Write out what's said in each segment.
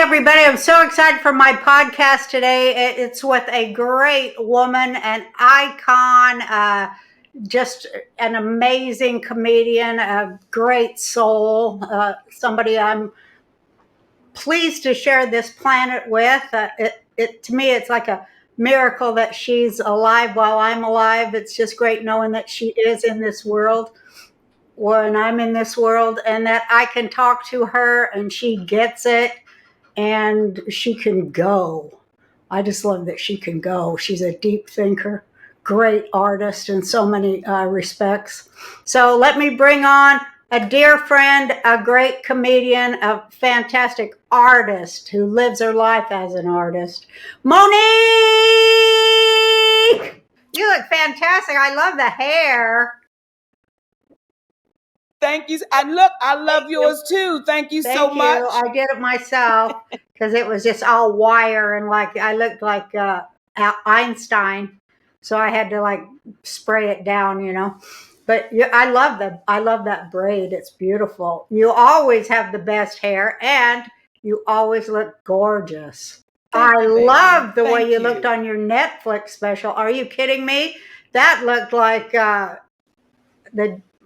everybody. I'm so excited for my podcast today. It's with a great woman, an icon, just an amazing comedian, a great soul, somebody I'm pleased to share this planet with. To me, it's like a miracle that she's alive while I'm alive. It's just great knowing that she is in this world when I'm in this world, and that I can talk to her and she gets it and she can go. I just love that she can go. She's a deep thinker, great artist in so many respects. So let me bring on a dear friend, a great comedian, a fantastic artist who lives her life as an artist. Monique! You look fantastic. I love the hair. Thank you. I love yours too. Thank you so much. I did it myself because it was just all wire and like I looked like Einstein, so I had to like spray it down. But I love that braid. It's beautiful. You always have the best hair, and you always look gorgeous. I love the way you looked on your Netflix special. Are you kidding me? That looked like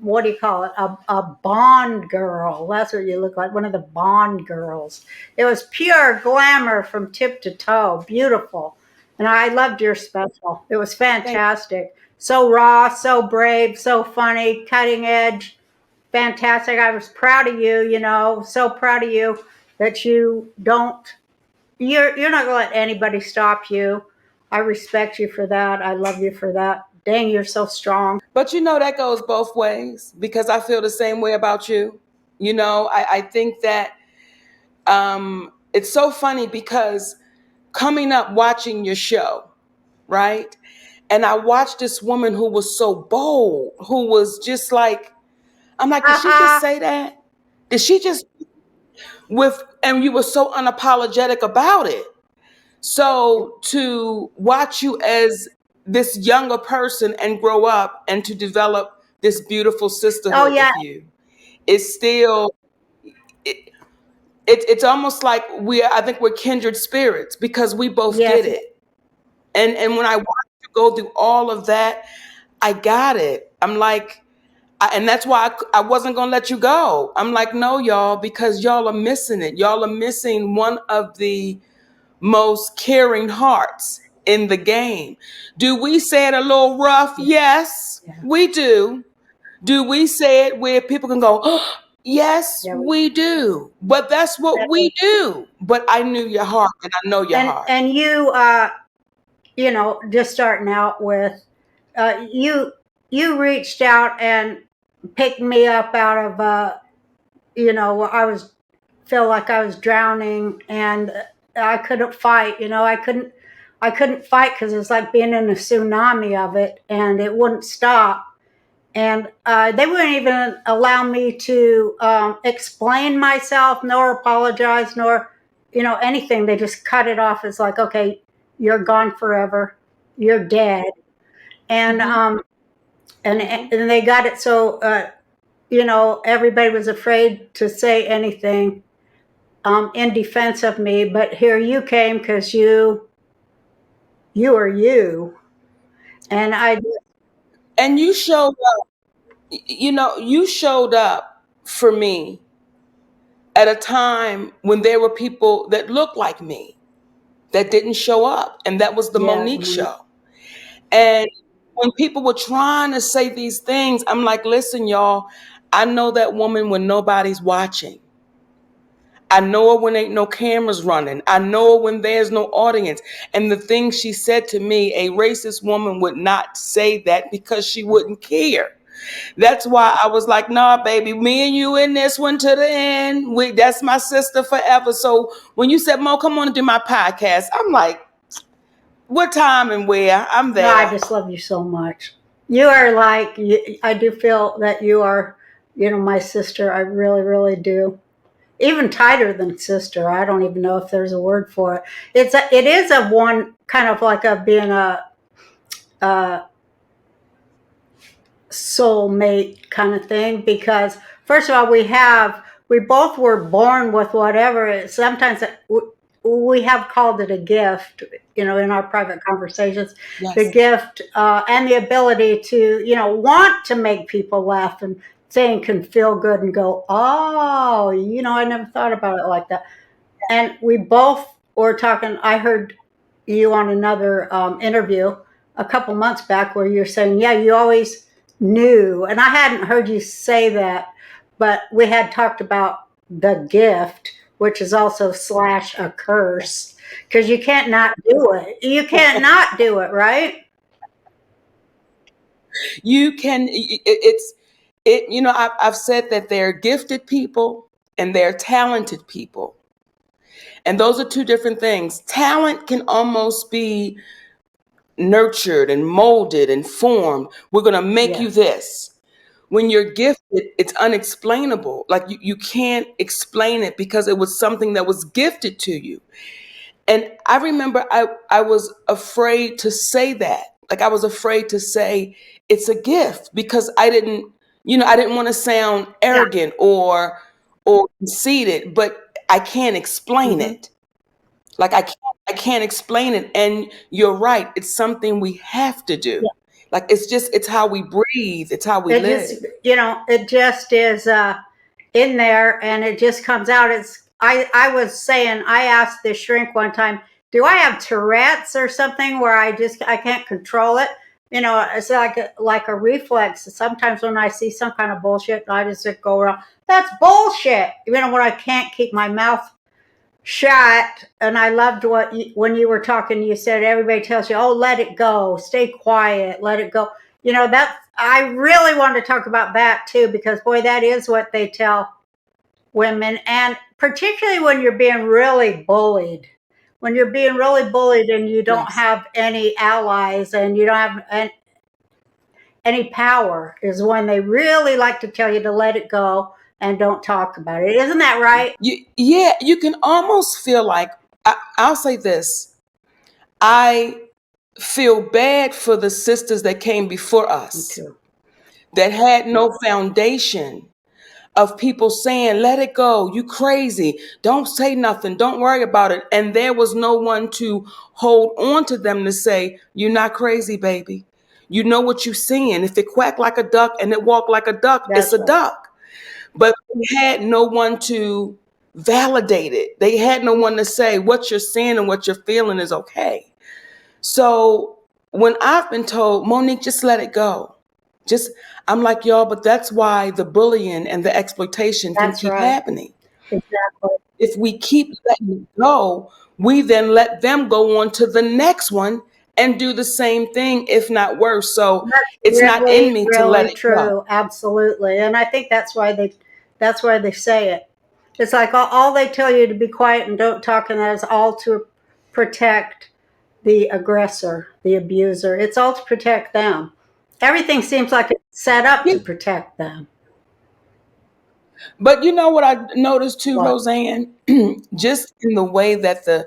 what do you call it? A Bond girl. That's what you look like, one of the Bond girls. It was pure glamour from tip to toe. Beautiful. And I loved your special. It was fantastic. So raw, so brave, so funny, cutting edge. Fantastic. I was proud of you, so proud of you that you're not going to let anybody stop you. I respect you for that. I love you for that. Dang, you're so strong. But that goes both ways, because I feel the same way about you. I think that it's so funny because coming up watching your show, right? And I watched this woman who was so bold, who was just like, I'm like, did she just say that? Did she just and you were so unapologetic about it. So to watch you as this younger person and grow up and to develop this beautiful sisterhood with you, it's still, it's almost like I think we're kindred spirits because we both get it. And when I watched you go through all of that, I got it. I'm like, and that's why I wasn't going to let you go. I'm like, no, y'all, because y'all are missing it. Y'all are missing one of the most caring hearts in the game. Do we say it a little rough? Yes, we do. Do we say it where people can go, oh, yes, we do. But that's what we do. But I knew your heart, and I know your heart. And you, just starting out with, you reached out and picked me up out of, feel like I was drowning and I couldn't fight. I couldn't fight because it was like being in a tsunami of it, and it wouldn't stop. And they wouldn't even allow me to explain myself, nor apologize, nor anything. They just cut it off as like, okay, you're gone forever, you're dead. And and they got it so everybody was afraid to say anything in defense of me. But here you came because you are you, and you showed up. You showed up for me at a time when there were people that looked like me that didn't show up, and that was the Monique show. And when people were trying to say these things, I'm like, listen, y'all, I know that woman when nobody's watching. I know her when ain't no cameras running. I know her when there's no audience. And the things she said to me, a racist woman would not say that because she wouldn't care. That's why I was like, nah, baby, me and you in this one to the end. That's my sister forever. So when you said, Mo, come on and do my podcast, I'm like, what time and where? I'm there. No, I just love you so much. You are like, I do feel that you are, my sister. I really, really do. Even tighter than sister. I don't even know if there's a word for it. It is a one kind of like being a soulmate kind of thing, because first of all, we have we both were born with whatever. Sometimes we have called it a gift, in our private conversations, the Yes. gift and the ability to, want to make people laugh and saying can feel good and go, oh, I never thought about it like that. And we both were talking. I heard you on another interview a couple months back where you're saying, yeah, you always knew. And I hadn't heard you say that, but we had talked about the gift, which is also slash a curse, because you can't not do it. You can't not do it, right? You can, I've said that they're gifted people and they're talented people. And those are two different things. Talent can almost be nurtured and molded and formed. We're going to make you Yes. this. When you're gifted, it's unexplainable. Like you can't explain it because it was something that was gifted to you. And I remember I was afraid to say that. Like I was afraid to say it's a gift because I didn't want to sound Yeah. arrogant or conceited, but I can't explain Mm-hmm. it. Like I can't explain it. And you're right, it's something we have to do. Like it's how we breathe, it's how we It just, live. it just is in there, and it just comes out. I was saying, I asked this shrink one time, do I have Tourette's or something where I can't control it? It's like a reflex. Sometimes when I see some kind of bullshit, I just go around. That's bullshit. When I can't keep my mouth shut. And I loved when you were talking, you said everybody tells you, oh, let it go, stay quiet, let it go. I really want to talk about that too, because boy, that is what they tell women. And particularly when you're being really bullied, and you don't Yes. have any allies and you don't have any power, is when they really like to tell you to let it go and don't talk about it. Isn't that right? You can almost feel like I'll say this. I feel bad for the sisters that came before Me us too. that had no foundation of people saying, let it go, you crazy, don't say nothing, don't worry about it. And there was no one to hold on to them to say, you're not crazy, baby. You know what you're seeing. If it quack like a duck and it walk like a duck, it's That's a right. duck. But they had no one to validate it. They had no one to say what you're seeing and what you're feeling is okay. So when I've been told, Monique, just let it go. Just, I'm like, y'all, but that's why the bullying and the exploitation can That's keep right. happening. Exactly. If we keep letting it go, we then let them go on to the next one and do the same thing, if not worse. So That's it's not in really, me to let really it go. true. Absolutely. And I think that's why they say it. It's like all they tell you to be quiet and don't talk, and that is all to protect the aggressor, the abuser. It's all to protect them. Everything seems like it's set up Yeah. to protect them. But you know what I noticed too, What? Roseanne? Just in the way that the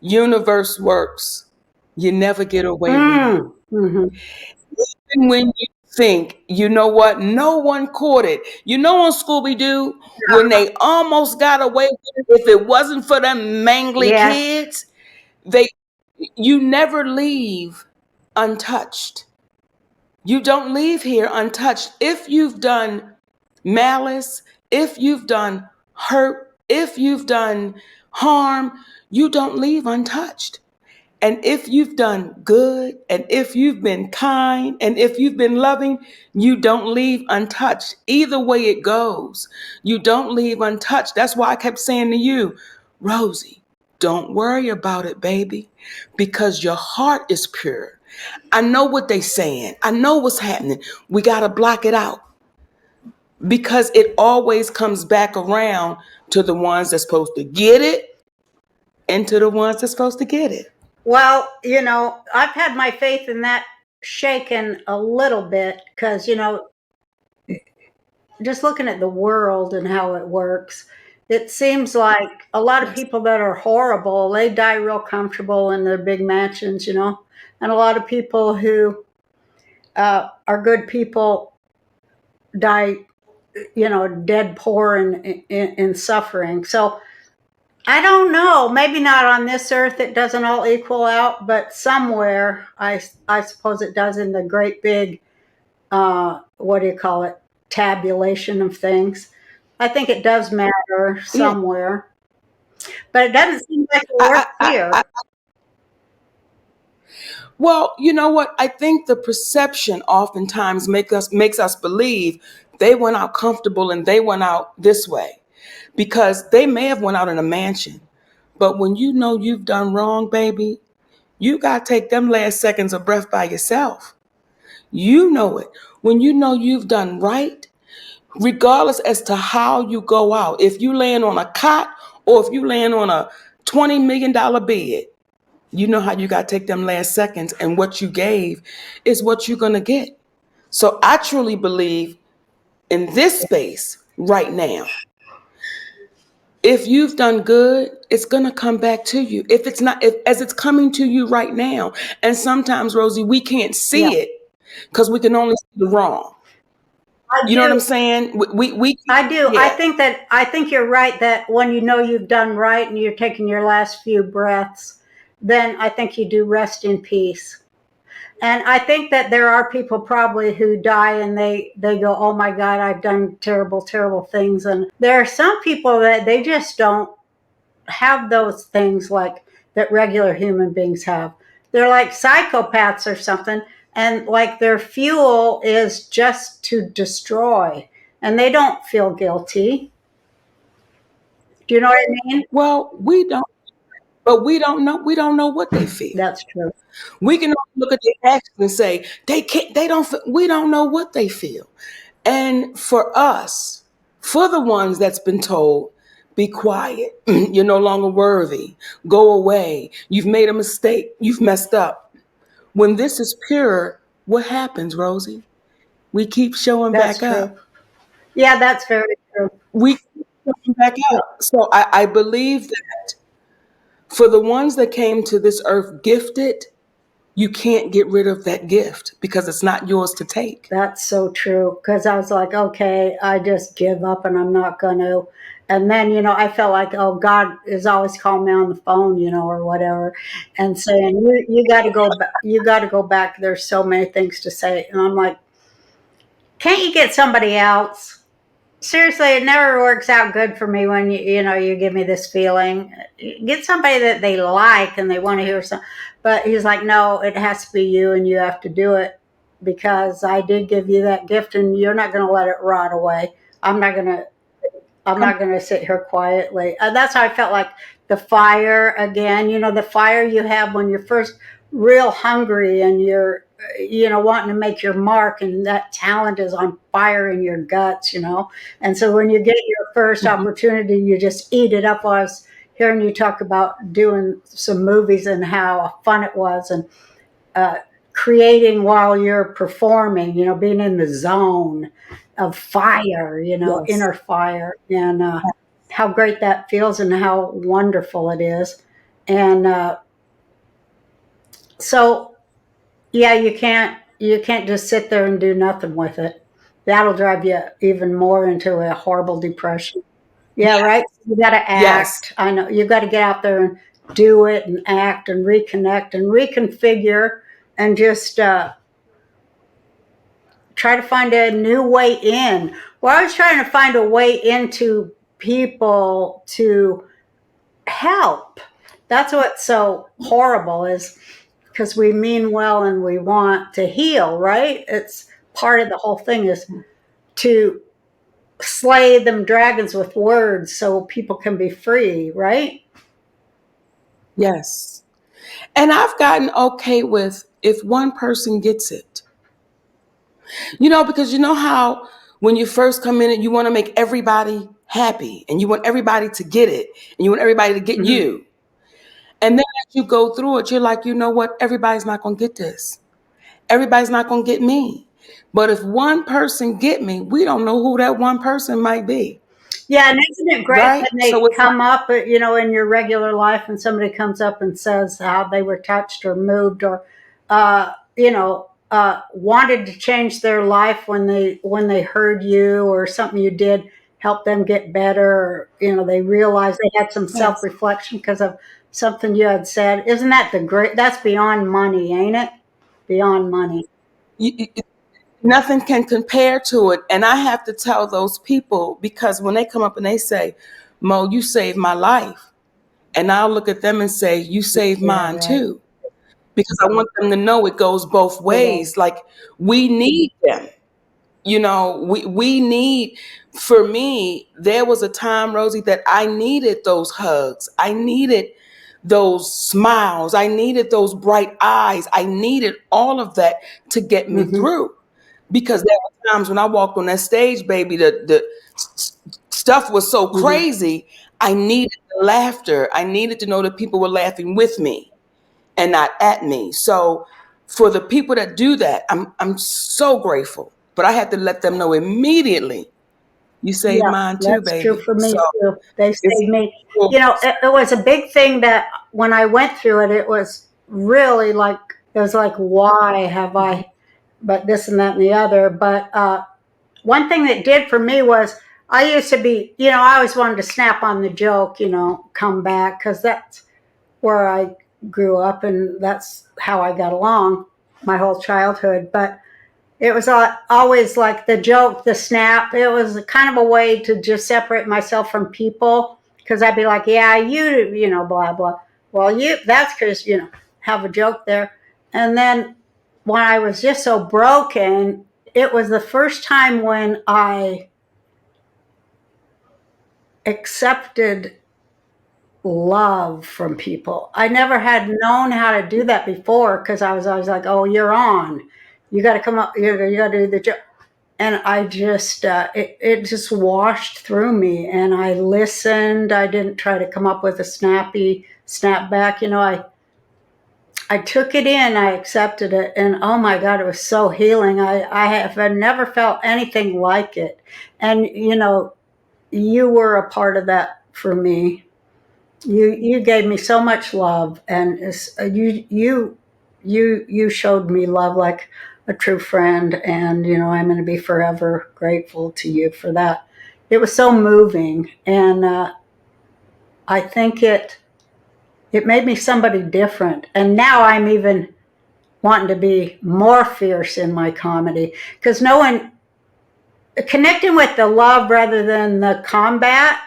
universe works, you never get away with it. Mm-hmm. Even when you think, you know what, no one caught it. On Scooby Doo, when they almost got away with it, if it wasn't for them mangly Yes. kids, they you never leave untouched. You don't leave here untouched. If you've done malice, if you've done hurt, if you've done harm, you don't leave untouched. And if you've done good, and if you've been kind, and if you've been loving, you don't leave untouched. Either way it goes, you don't leave untouched. That's why I kept saying to you, Rosie, don't worry about it, baby, because your heart is pure. I know what they saying. I know what's happening. We got to block it out because it always comes back around to the ones that's supposed to get it and to the ones that's supposed to get it. Well, I've had my faith in that shaken a little bit because, just looking at the world and how it works, it seems like a lot of Yes. people that are horrible, they die real comfortable in their big mansions, and a lot of people who are good people die dead poor in suffering. So I don't know. Maybe not on this earth. It doesn't all equal out, but somewhere, I suppose it does in the great big, what do you call it? Tabulation of things. I think it does matter Yeah. somewhere, but it doesn't seem like it I, works I, here. I, well, you know what? I think the perception oftentimes makes us believe they went out comfortable and they went out this way, because they may have went out in a mansion, but when you know you've done wrong, baby, you got to take them last seconds of breath by yourself. You know it. When you know you've done right, regardless as to how you go out, if you land on a cot or if you land on a $20 million bed, you know how you got to take them last seconds, and what you gave is what you're going to get. So I truly believe in this space right now, if you've done good, it's going to come back to you. If it's not, if, as it's coming to you right now. And sometimes, Rosie, we can't Yeah, see it because we can only see the wrong. I You know what I'm do. saying? We I do. yeah. I think you're right that when you know you've done right and you're taking your last few breaths, then I think you do rest in peace. And I think that there are people probably who die and they go, oh my God, I've done terrible, terrible things. And there are some people that they just don't have those things like that regular human beings have. They're like psychopaths or something, and like their fuel is just to destroy, and they don't feel guilty. Do you know what I mean? Well, we don't, but we don't know. We don't know what they feel. That's true. We can only look at their actions and say they can't. They don't. We don't know what they feel. And for us, for the ones that's been told, be quiet. You're no longer worthy. Go away. You've made a mistake. You've messed up. When this is pure, what happens, Rosie? We keep showing That's back true. up. Yeah, that's very true. We keep showing back up. So I believe that for the ones that came to this earth gifted, you can't get rid of that gift because it's not yours to take. That's so true. Because I was like, okay, I just give up and I'm not going to. And then, I felt like, oh, God is always calling me on the phone, or whatever, and saying, you got to go back. You got to go back. There's so many things to say. And I'm like, can't you get somebody else? Seriously, it never works out good for me when you give me this feeling. Get somebody that they like and they want to hear something. But he's like, no, it has to be you, and you have to do it because I did give you that gift, and you're not going to let it rot away. I'm not going to. I'm Come, not going to sit here quietly. That's how I felt like the fire again. The fire you have when you're first real hungry and you're, wanting to make your mark, and that talent is on fire in your guts. And so when you get your first mhm. opportunity, you just eat it up. I was hearing you talk about doing some movies and how fun it was, and uh, creating while you're performing, being in the zone of fire, Yes. inner fire, and how great that feels and how wonderful it is. And so, yeah, you can't just sit there and do nothing with it. That'll drive you even more into a horrible depression. Yeah, right. Yes. You got to Yes. act. I know you got to get out there and do it and act and reconnect and reconfigure and just try to find a new way in. Well, I was trying to find a way into people to help. That's what's so horrible is because we mean well and we want to heal, right? It's part of the whole thing is to slay them dragons with words so people can be free, right? Yes. And I've gotten okay with if one person gets it. Because you know how when you first come in, you want to make everybody happy and you want everybody to get it and you want everybody to get Mm-hmm. you. And then as you go through it, you're like, you know what? Everybody's not going to get this. Everybody's not going to get me. But if one person get me, we don't know who that one person might be. Yeah, and isn't it great Right? when So they it's like, come up, in your regular life and somebody comes up and says how they were touched or moved or, uh, you know, wanted to change their life when they heard you or something you did help them get better, or they realized they had some Yes. self-reflection because of something you had said. Isn't that that's beyond money, ain't it? Beyond money. Nothing can compare to it. And I have to tell those people, because when they come up and they say, Mo, you saved my life. And I'll look at them and say, you saved Yeah, mine right. too. Because I want them to know it goes both ways. Like, we need them. We need, for me, there was a time, Rosie, that I needed those hugs. I needed those smiles. I needed those bright eyes. I needed all of that to get me through. Because there were times when I walked on that stage, baby, the stuff was so crazy. I needed the laughter. I needed to know that people were laughing with me and not at me. So for the people that do that, I'm so grateful. But I had to let them know immediately, you saved Yeah, mine too, that's true baby. for me So too. They it's saved me. cool. It was a big thing that when I went through it, it was really like, it was like, why have I, but this and that and the other. But one thing that did for me was I used to be, I always wanted to snap on the joke, come back, because that's where I grew up and that's how I got along my whole childhood. But it was always like the joke, the snap. It was kind of a way to just separate myself from people, because I'd be like, yeah, blah, blah. Well, that's because, have a joke there. And then when I was just so broken, it was the first time when I accepted love from people. I never had known how to do that before, because I was always like, oh, you're on. You got to come up, you got to do the joke. And I just, it just washed through me, and I listened. I didn't try to come up with a snappy snap back. I took it in, I accepted it, and oh my God, it was so healing. I have never felt anything like it. And, you were a part of that for me. You gave me so much love, and you showed me love like a true friend, and I'm going to be forever grateful to you for that. It was so moving, and I think it made me somebody different, and now I'm even wanting to be more fierce in my comedy, because no one connecting with the love rather than the combat.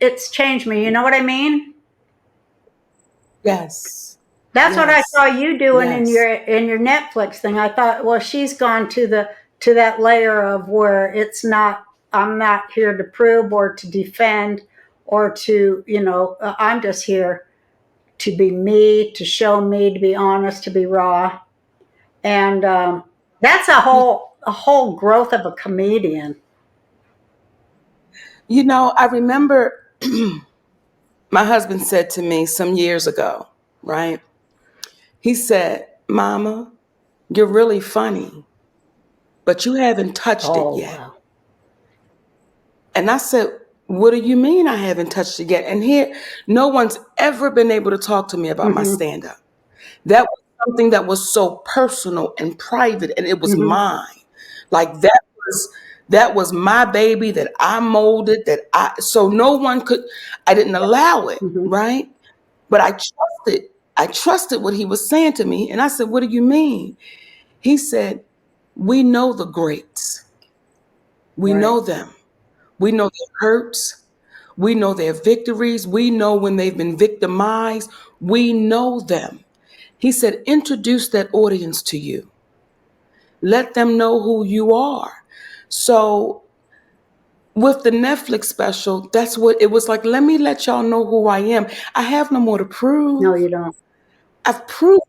It's changed me. You know what I mean? Yes. That's what I Yes. saw you doing in Yes. your Netflix thing. I thought, well, she's gone to that layer of where it's not, I'm not here to prove or to defend or to, I'm just here to be me, to show me, to be honest, to be raw. And that's a whole growth of a comedian. I remember my husband said to me some years ago, right? He said, Mama, you're really funny, but you haven't touched it Oh, yet. wow. And I said, what do you mean I haven't touched it yet? And here, no one's ever been able to talk to me about my stand up. That was something that was so personal and private, and it was mine. Like that was my baby that I molded, so no one could, I didn't allow it, right? But I trusted what he was saying to me. And I said, what do you mean? He said, we know the greats. We Right. know them. We know their hurts. We know their victories. We know when they've been victimized. We know them. He said, introduce that audience to you. Let them know who you are. So with the Netflix special, that's what it was like. Let me let y'all know who I am. I have no more to No, prove. you don't. I've proved,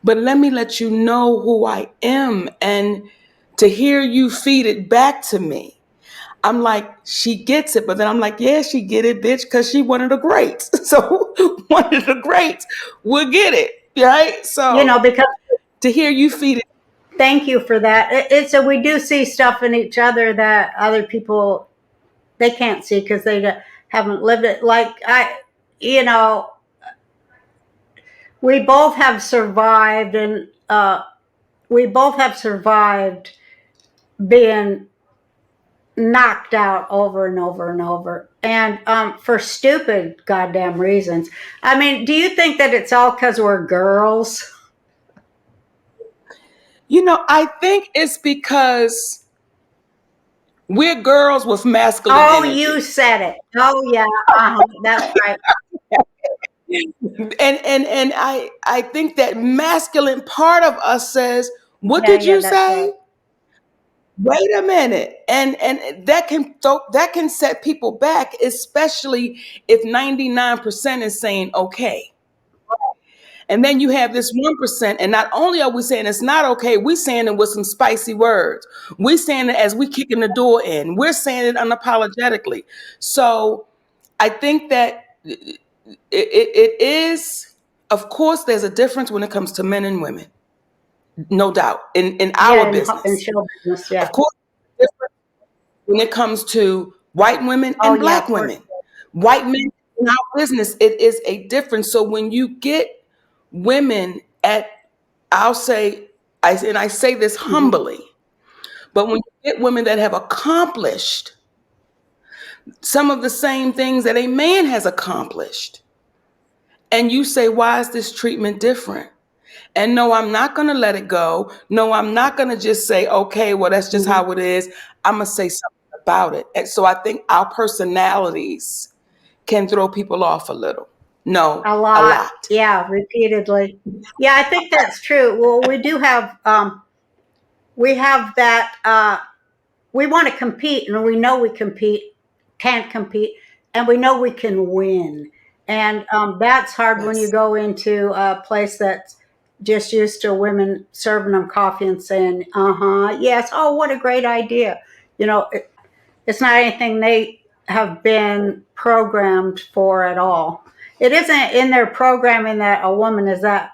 but let me let you know who I am. And to hear you feed it back to me, I'm like, she gets it. But then I'm like, yeah, she get it, bitch, because she one of the greats. So one of the greats will get it, right? So Because to hear you feed it. thank you for that. It's so we do see stuff in each other that other people, they can't see because they haven't lived it. Like we both have survived, and we both have survived being knocked out over and over and over, and for stupid goddamn reasons. I mean, do you think that it's all because we're girls? I think it's because we're girls with masculine Oh, energy. you said it. Oh yeah, that's right. And I think that masculine part of us says, what Yeah, did yeah, you that's say? right. Wait a minute. And that can set people back, especially if 99% is saying okay. And then you have this 1%, and not only are we saying it's not okay, we're saying it with some spicy words. We're saying it as we kicking the door in. We're saying it unapologetically. So I think that it is, of course, there's a difference when it comes to men and women, no doubt, in Yeah, our in business. show business. Yeah. Of course, there's a difference when it comes to white women Oh and yeah, black for women. White men in our business, it is a difference. So when you get women at, I'll say, and I say this hmm humbly, but when you get women that have accomplished some of the same things that a man has accomplished, and you say, why is this treatment different? And no, I'm not going to let it go. No, I'm not going to just say, okay, well, that's just hmm how it is. I'm going to say something about it. And so I think our personalities can throw people off a little. No, a a lot. lot. Yeah, repeatedly. Yeah, I think that's true. Well, we have that. We want to compete, and we know we can't compete, and we know we can win. And that's hard when you Yes. go into a place that's just used to women serving them coffee and saying, yes, oh, what a great idea. You know, it's not anything they have been programmed for at all. It isn't in their programming that a woman is that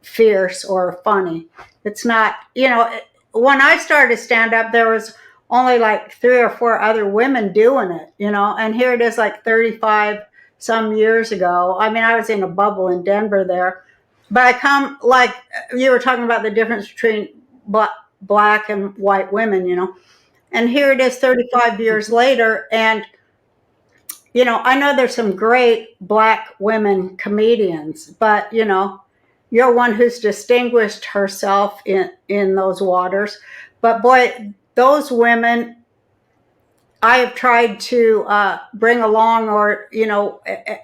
fierce or funny. It's not, when I started stand up, there was only like 3 or 4 other women doing it, and here it is like 35 some years ago. I mean, I was in a bubble in Denver there, but I come like you were talking about the difference between black and white women, and here it is 35 years later. And, I know there's some great black women comedians, but, you're one who's distinguished herself in those waters. But boy, those women I have tried to bring along, or,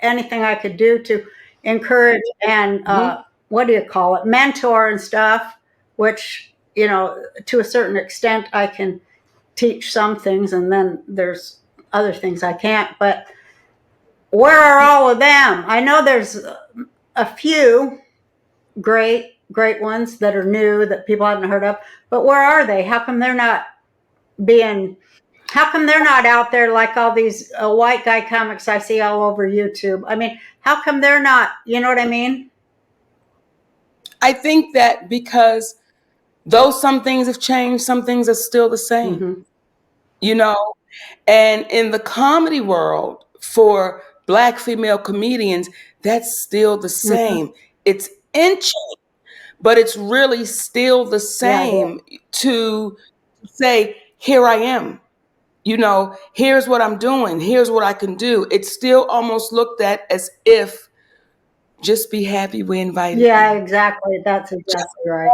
anything I could do to encourage and, Mhm. what do you call it, mentor and stuff, which, to a certain extent I can teach some things, and then there's other things I can't. But where are all of them? I know there's a few great ones that are new that people haven't heard of, but where are they? Being how come they're not out there like all these white guy comics I see all over YouTube? I mean, how come they're not? You know what I mean? I think that because though some things have changed, some things are still the same, hmm you know? And in the comedy world, for black female comedians, that's still the hmm same. It's inching, but it's really still the Yeah, it is. same to say, here I am. Here's what I'm doing. Here's what I can do. It's still almost looked at as if just be happy we invited Yeah, you. exactly. That's Just exactly right.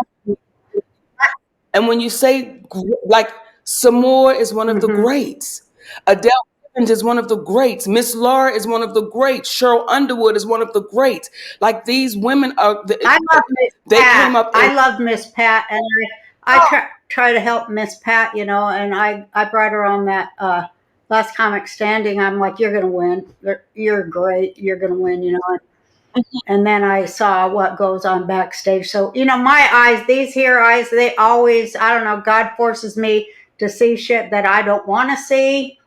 And when you say, like, Samore is one of the hmm greats, Adele Evans is one of the greats, Miss Laura is one of the greats, Cheryl Underwood is one of the greats. Like, these women are, I love Miss they Pat. came up in, I love Miss Pat, and I try to help Miss Pat, and I brought her on that last comic standing. I'm like, you're gonna win. You're great. You're gonna win, And then I saw what goes on backstage. So, my eyes, these here eyes, they always, I don't know, God forces me to see shit that I don't want to see.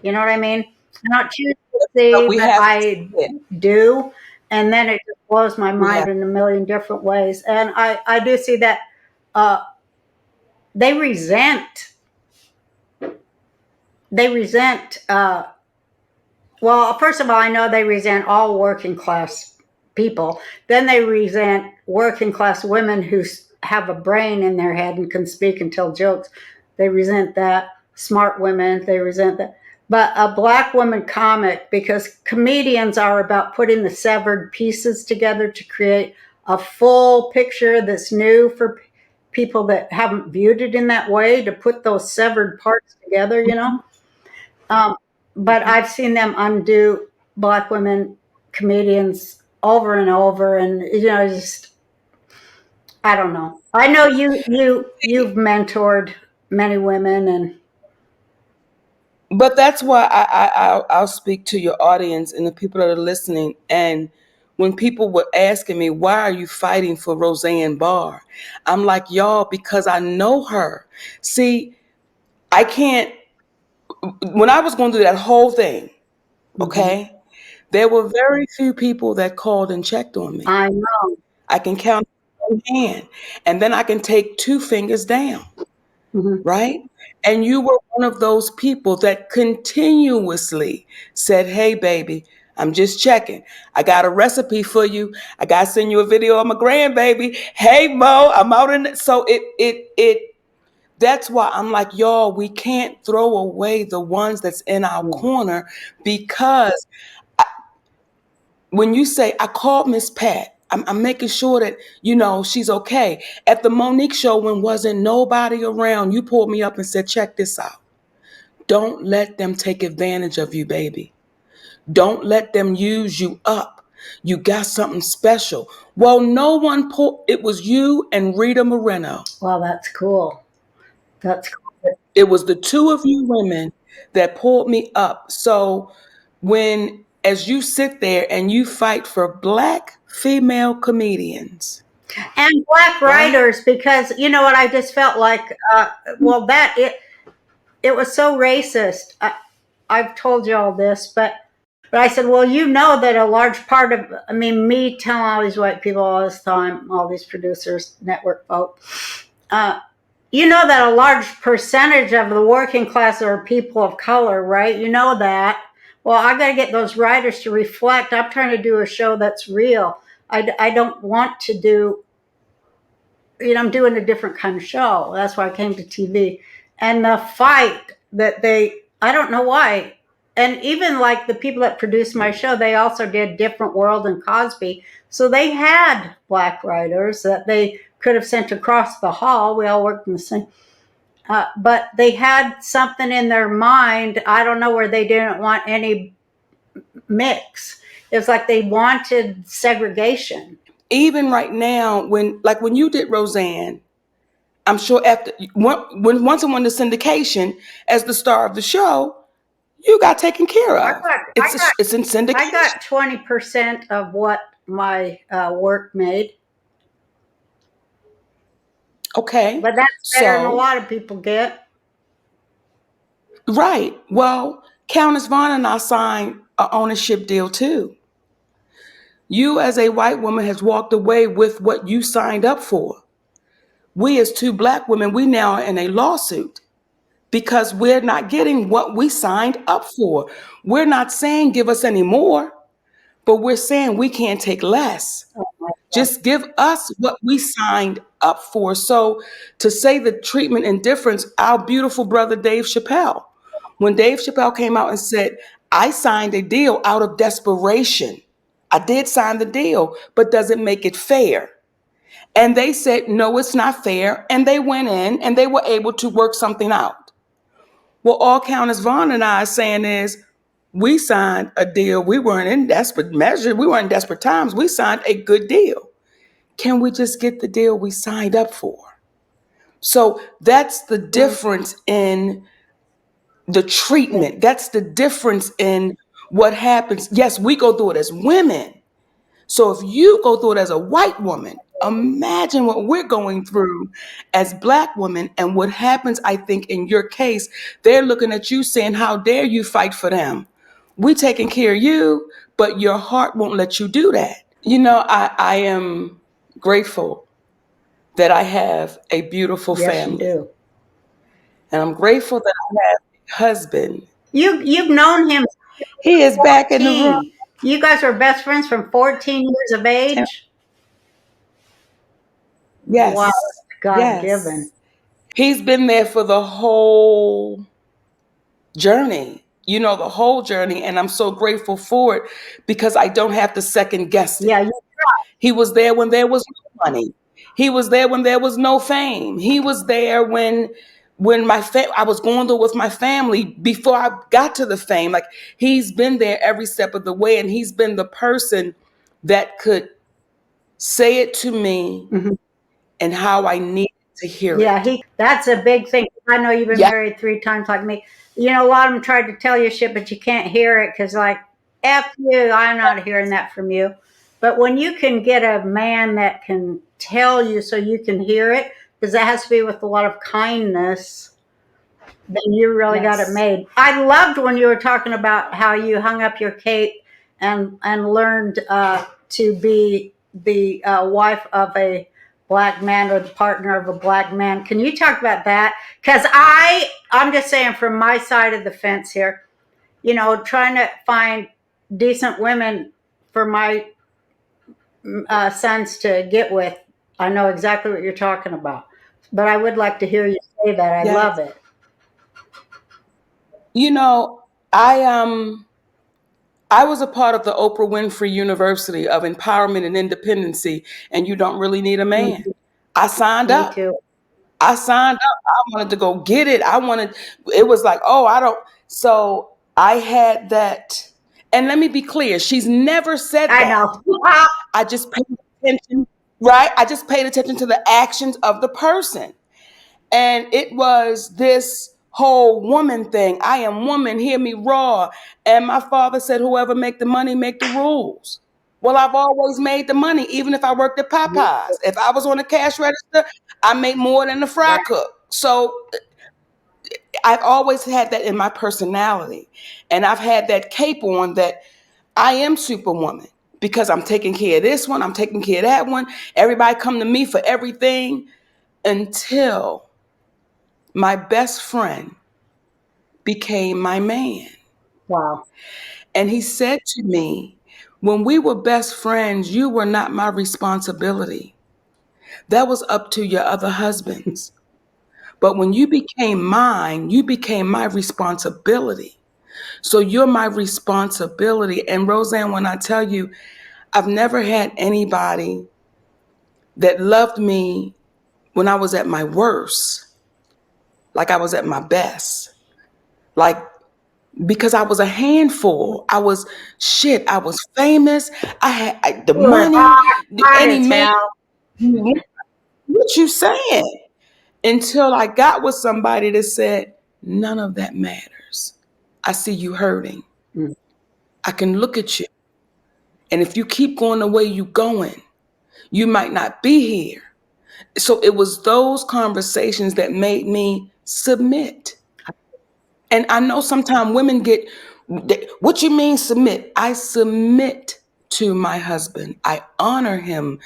You know what I mean? I don't choose to see, we but have to I see it. do. And then it just blows my We mind have, in a million different ways. And I do see that uh, they resent, they resent, well, first of all, I know they resent all working class people. Then they resent working class women who have a brain in their head and can speak and tell jokes, they resent that. Smart women, they resent that. But a black woman comic, because comedians are about putting the severed pieces together to create a full picture that's new for people that haven't viewed it in that way, to put those severed parts together, you know. Um, but I've seen them undo black women comedians over and over, and just I don't know. I know you've mentored many women, and But that's why I'll speak to your audience and the people that are listening. And when people were asking me, why are you fighting for Roseanne Barr? I'm like, y'all, because I know her. See, I can't, when I was going through that whole thing, okay, there were very few people that called and checked on me. I know. I can count on one hand, and then I can take two fingers down. Right? And you were one of those people that continuously said, hey, baby, I'm just checking. I got a recipe for you. I got to send you a video of my grandbaby. Hey, Mo, I'm out in it. So that's why I'm like, y'all, we can't throw away the ones that's in our corner, because when you say, I called Miss Pat, I'm making sure that, she's okay. At the Monique show, when wasn't nobody around, you pulled me up and said, check this out. Don't let them take advantage of you, baby. Don't let them use you up. You got something special. Well, no one pulled, it was you and Rita Moreno. Well, that's cool. That's cool. It was the two of you women that pulled me up. So as you sit there and you fight for Black female comedians. And black writers, because you know what, I just felt like, it was so racist. I've told you all this, but I said, well, you know that a large part of, me telling all these white people all this time, all these producers, network folk, you know that a large percentage of the working class are people of color, right? You know that. Well, I got to get those writers to reflect. I'm trying to do a show that's real. I don't want to do, I'm doing a different kind of show. That's why I came to TV. And the fight that I don't know why. And even like the people that produced my show, they also did Different World and Cosby. So they had black writers that they could have sent across the hall. We all worked in the same. But they had something in their mind, I don't know, where they didn't want any mix. It was like they wanted segregation. Even right now, when you did Roseanne, I'm sure after once it went to syndication as the star of the show, you got taken care of. It's in syndication. I got 20% of what my work made. Okay. But that's better than a lot of people get. Right. Well, Countess Vaughn and I signed an ownership deal too. You as a white woman has walked away with what you signed up for. We as two black women, we now are in a lawsuit because we're not getting what we signed up for. We're not saying give us any more, but we're saying we can't take less. Just give us what we signed up for. So to say the treatment and difference, our beautiful brother Dave Chappelle, when Dave Chappelle came out and said, I signed a deal out of desperation. I did sign the deal, but does it make it fair? And they said, no, it's not fair. And they went in and they were able to work something out. Well, all Countess Vaughn and I are saying is, we signed a deal. We weren't in desperate measure. We weren't in desperate times. We signed a good deal. Can we just get the deal we signed up for? So that's the difference in the treatment. That's the difference in what happens. Yes, we go through it as women. So if you go through it as a white woman, imagine what we're going through as black women. And what happens, I think, in your case, they're looking at you saying, how dare you fight for them? We taking care of you, but your heart won't let you do that. I am grateful that I have a beautiful family. Yes, you do. And I'm grateful that I have a husband. You've known him. He is back in the room. You guys were best friends from 14 years of age? Wow, Yes. God given. Yes. He's been there for the whole journey, the whole journey. And I'm so grateful for it because I don't have to second guess it. Yeah, you, He was there when there was no money. He was there when there was no fame. He was there when I was going through with my family before I got to the fame. Like, he's been there every step of the way, and he's been the person that could say it to me mhm. and how I needed to hear Yeah, it. that's a big thing. I know you've been Yeah. married 3 times like me. You know, a lot of them tried to tell you shit, but you can't hear it because, like, F you, I'm not hearing that from you. But when you can get a man that can tell you so you can hear it, because that has to be with a lot of kindness, then you really got it Yes. made. I loved when you were talking about how you hung up your cape and learned to be the wife of a black man or the partner of a black man. Can you talk about that? Because I'm just saying from my side of the fence here, trying to find decent women for my sons to get with. I know exactly what you're talking about, but I would like to hear you say that. I Yes. love it. You know, I was a part of the Oprah Winfrey University of Empowerment and Independency, and you don't really need a man. Mhm. I signed Me up. too. I signed up. I wanted to go get it. It was like, oh, I don't. So I had that. And let me be clear, she's never said I that. know. I just paid attention, right? I just paid attention to the actions of the person. And it was this whole woman thing. I am woman, hear me roar. And my father said, whoever make the money, make the rules. Well, I've always made the money, even if I worked at Popeyes. If I was on the cash register, I made more than the fry Right. cook. So I've always had that in my personality. And I've had that cape on that I am superwoman because I'm taking care of this one, I'm taking care of that one. Everybody come to me for everything until my best friend became my man. Wow. And he said to me, when we were best friends, you were not my responsibility. That was up to your other husbands. But when you became mine, you became my responsibility. So you're my responsibility. And Roseanne, when I tell you, I've never had anybody that loved me when I was at my worst, like I was at my best. Like, because I was a handful. I was shit. I was famous. The You were money. hot Any as man, hell. what you saying? Until I got with somebody that said, none of that matters. I see you hurting. Mm. I can look at you. And if you keep going the way you're going, you might not be here. So it was those conversations that made me submit. And I know sometimes women get, what you mean submit? I submit to my husband. I honor him.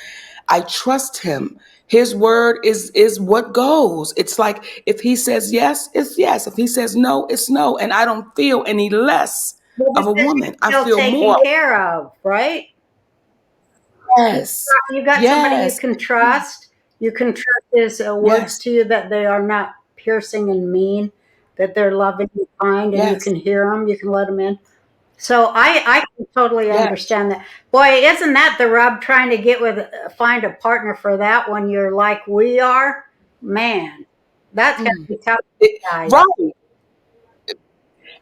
I trust him. His word is what goes. It's like if he says yes, it's yes. If he says no, it's no. And I don't feel any less Well, of a because you woman. I feel feel taken more. care of, right? Yes. You got somebody you Yes. can trust. You can trust his words Yes. to you that they are not piercing and mean, that they're loving and kind, and you Yes. can hear them. You can let them in. So I can totally Yes. understand that. Boy, isn't that the rub? Trying to find a partner for that when you're like we are, man. That's gonna be tough, guys. Right.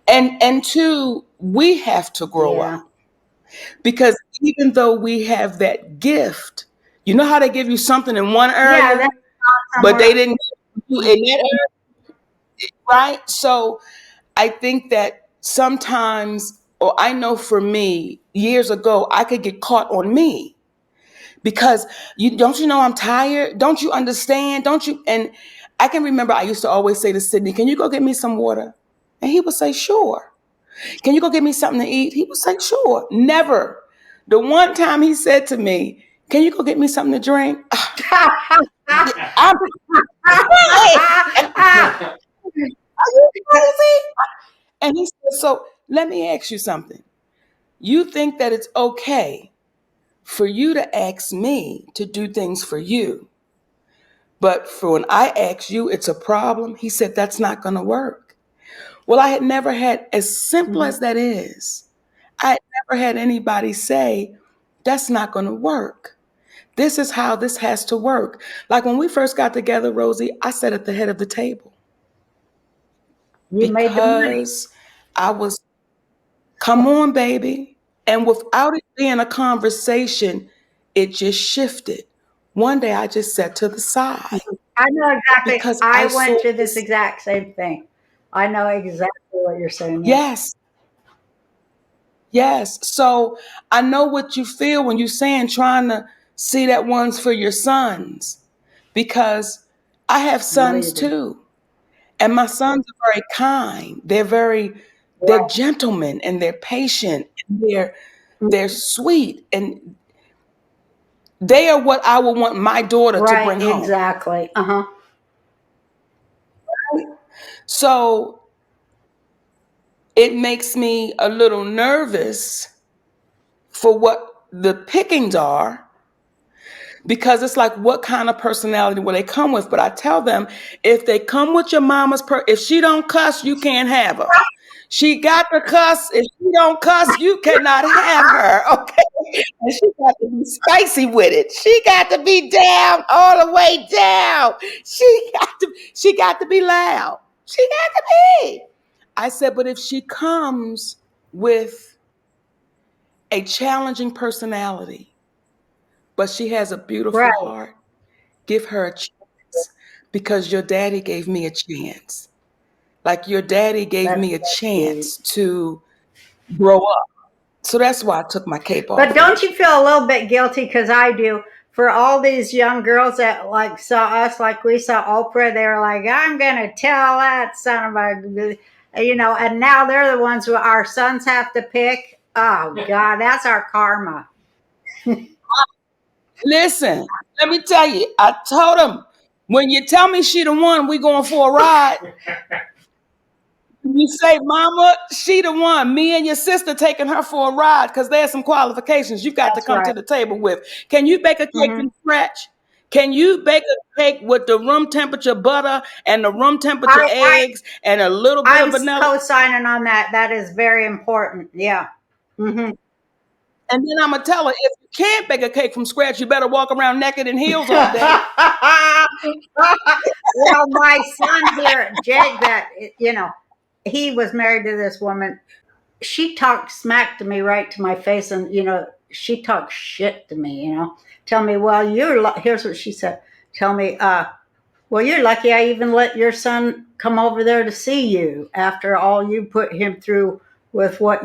And two, we have to grow Yeah. up because even though we have that gift, you know how they give you something in one Yeah, area, that's but somewhere they else. didn't give you in that area, right? So I think that sometimes, or I know for me, years ago, I could get caught on me because you know I'm tired? Don't you understand? Don't you? And I can remember I used to always say to Sydney, "Can you go get me some water?" And he would say, "Sure." "Can you go get me something to eat?" He would say, "Sure." Never. The one time he said to me, "Can you go get me something to drink?" I'm Are you crazy? And he said, so let me ask you something. You think that it's okay for you to ask me to do things for you, But for when I asked you, it's a problem, he said, that's not going to work. Well, I had never had, as simple Mhm. as that is, I had never had anybody say, that's not going to work. This is how this has to work. Like when we first got together, Rosie, I sat at the head of the table You made the money. because I was, come on, baby. And without it being a conversation, it just shifted. One day I just sat to the side I know exactly. because I I went saw through this this. exact same thing. I know exactly what you're saying. Yeah. Yes, yes. So I know what you feel when you're saying trying to see that one's for your sons because I have I know you sons do. too. And my sons are very kind. They're Right. gentlemen and they're patient and they're sweet and they are what I would want my daughter to Right. bring home. Exactly. Uh huh. So it makes me a little nervous for what the pickings are because it's like, what kind of personality will they come with? But I tell them, if they come with your mama's, if she don't cuss, you can't have her. She got to cuss. If she don't cuss, you cannot have her. Okay. And she got to be spicy with it. She got to be down all the way down. She got to be loud. She got to be. I said, but if she comes with a challenging personality, but she has a beautiful Right. heart, give her a chance because your daddy gave me a chance. Like your daddy gave That's me a so sweet. chance to grow up. So that's why I took my cape But off of don't it. you feel a little bit guilty? Because I do. For all these young girls that like saw us, like we saw Oprah, they were like, "I'm gonna tell that son of a," and now they're the ones who our sons have to pick. Oh God, that's our karma. Listen, let me tell you, I told him, when you tell me she the one, we going for a ride. You say, Mama, she the one. Me and your sister taking her for a ride because there's some qualifications you got to That's come to right. the table with. Can you bake a cake Hmm. from scratch? Can you bake a cake with the room temperature butter and the room temperature I, I eggs and a little bit of I'm vanilla? co-signing on that. That is very important. Yeah. Hmm. And then I'm gonna tell her, if you can't bake a cake from scratch, you better walk around naked in heels all day. Well, my son here, Jake, he was married to this woman. She talked smack to me right to my face, and she talked shit to me. Tell me, well, here's what she said. Tell me, well, you're lucky I even let your son come over there to see you after all you put him through with with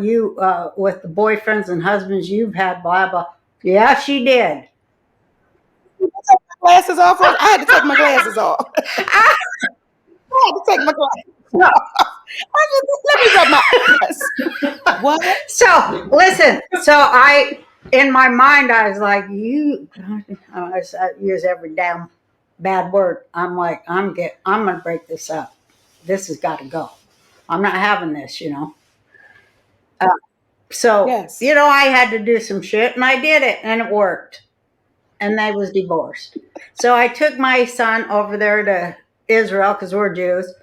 the boyfriends and husbands you've had, blah blah. Yeah, she did. Take my glasses off. I had to take my glasses off. I had to take my glasses off. Let me rub my eyes. What? So listen, in my mind, I was like, I use every damn bad word. I'm like, I'm gonna break this up. This has got to go. I'm not having this. Uh, so Yes. I had to do some shit, and I did it, and it worked. And they was divorced. So I took my son over there to Israel because we're Jews.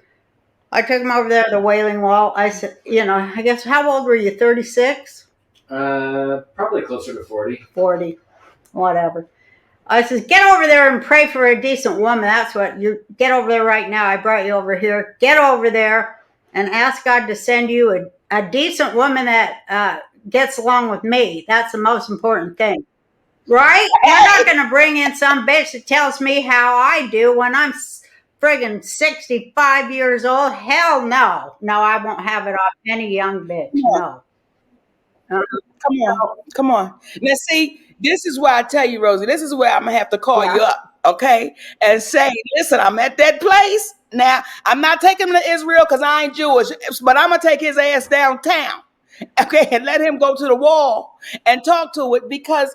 I took him over there to the Wailing Wall. I said, I guess, how old were you? 36? Probably closer to 40. 40, whatever. I says, get over there and pray for a decent woman. That's what you get over there right now. I brought you over here. Get over there and ask God to send you a decent woman that gets along with me. That's the most important thing. Right? You're not going to bring in some bitch that tells me how I do when I'm friggin' 65 years old. Hell no. No, I won't have it off any young bitch. No. Uh, Come on. Come on. Now, see, this is why I tell you, Rosie, this is where I'm going to have to call yeah. you up, okay? And say, listen, I'm at that place. Now, I'm not taking him to Israel because I ain't Jewish, but I'm going to take his ass downtown, okay, and let him go to the wall and talk to it because,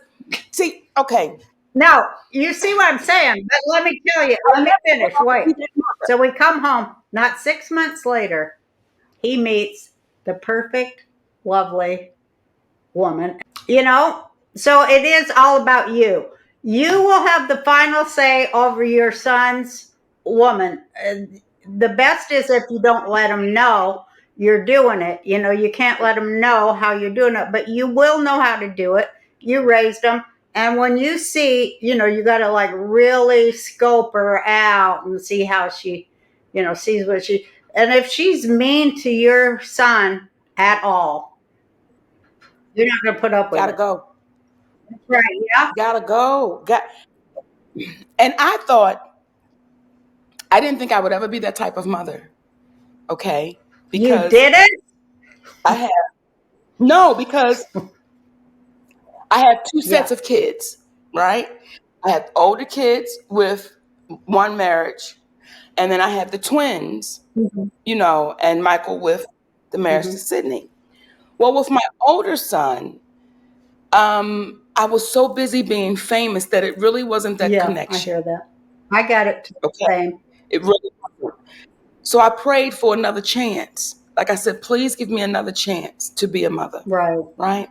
see, okay. No, you see what I'm saying? But let me tell you, let me finish. Wait. So we come home, not 6 months later, he meets the perfect, lovely woman. So it is all about you. You will have the final say over your son's woman. The best is if you don't let him know you're doing it. You know, you can't let him know how you're doing it, but you will know how to do it. You raised them. And when you see, you know, you got to like really scope her out and see how she, you know, sees what she, and if she's mean to your son at all, you're not going to put up with Gotta it. go. Right. Yeah. Gotta go. And I didn't think I would ever be that type of mother. Okay. You Because did it? I have, no, because I have two Yeah. sets of kids, right? I have older kids with one marriage, and then I have the twins, Mhm. and Michael with the marriage to Mhm. Sydney. Well, with my older son, I was so busy being famous that it really wasn't that Yeah, I connection. hear that. I got it too, Okay. same. It really wasn't. So I prayed for another chance. Like I said, please give me another chance to be a mother. Right. Right.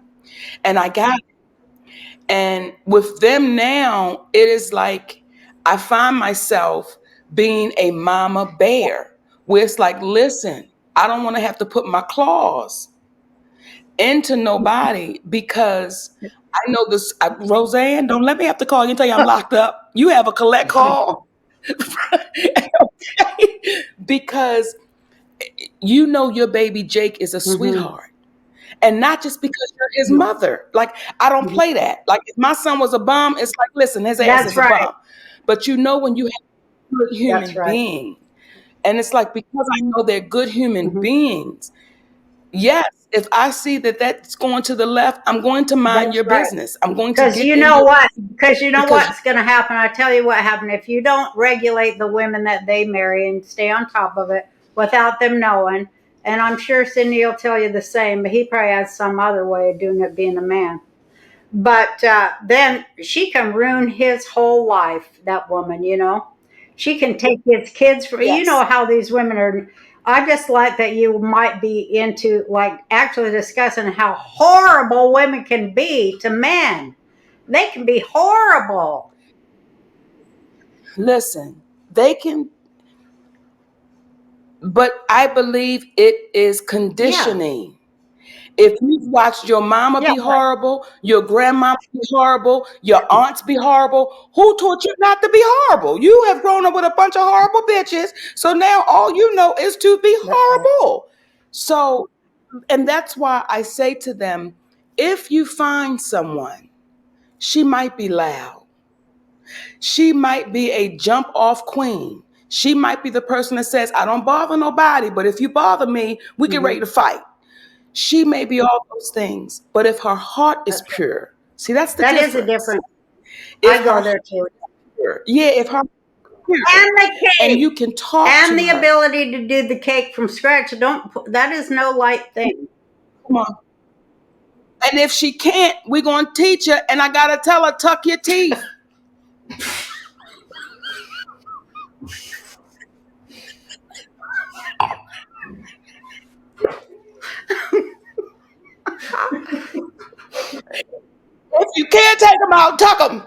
And I got it. And with them now, it is like I find myself being a mama bear, where it's like, listen, I don't want to have to put my claws into nobody because I know this. Roseanne, don't let me have to call you and tell you I'm locked up. You have a collect call. Okay? Because your baby Jake is a Mm-hmm. sweetheart. And not just because you're his Yeah. mother. Like, I don't Mhm. play that. Like, if my son was a bum, it's like, listen, his ass That's is a right. bum. But when you have a good That's human right. being, and it's like, because I know they're good human Hmm. beings, yes, if I see that that's going to the left, I'm going to mind That's your right. business. I'm going to Because get you in know your what? Because you know because what's going to happen. I tell you what happened. If you don't regulate the women that they marry and stay on top of it without them knowing, and I'm sure Cindy will tell you the same, but he probably has some other way of doing it being a man. But then she can ruin his whole life, that woman, you know. She can take his kids for, you know yes. how these women are. I just like that you might be into like actually discussing how horrible women can be to men. They can be horrible. Listen, they can, but I believe it is Yeah. conditioning. If you've watched your mama Yeah. be horrible, your grandmama be horrible, your aunts be horrible, who taught you not to be horrible? You have grown up with a bunch of horrible bitches, so now all you know is to be That's right. horrible. So, and that's why I say to them, if you find someone, she might be loud. She might be a jump off queen. She might be the person that says, I don't bother nobody, but if you bother me, we get ready Hmm. to fight. She may be all those things, but if her heart is That's right. pure, see, that's the That is a difference. difference. If I her go heart there too. is pure, yeah, if her heart is pure, And the and cake. you can talk And to the her, ability to do the cake from scratch. That is no light thing. come on. And if she can't, we're going to teach her, and I got to tell her, tuck your teeth. If you can't take them out, tuck them.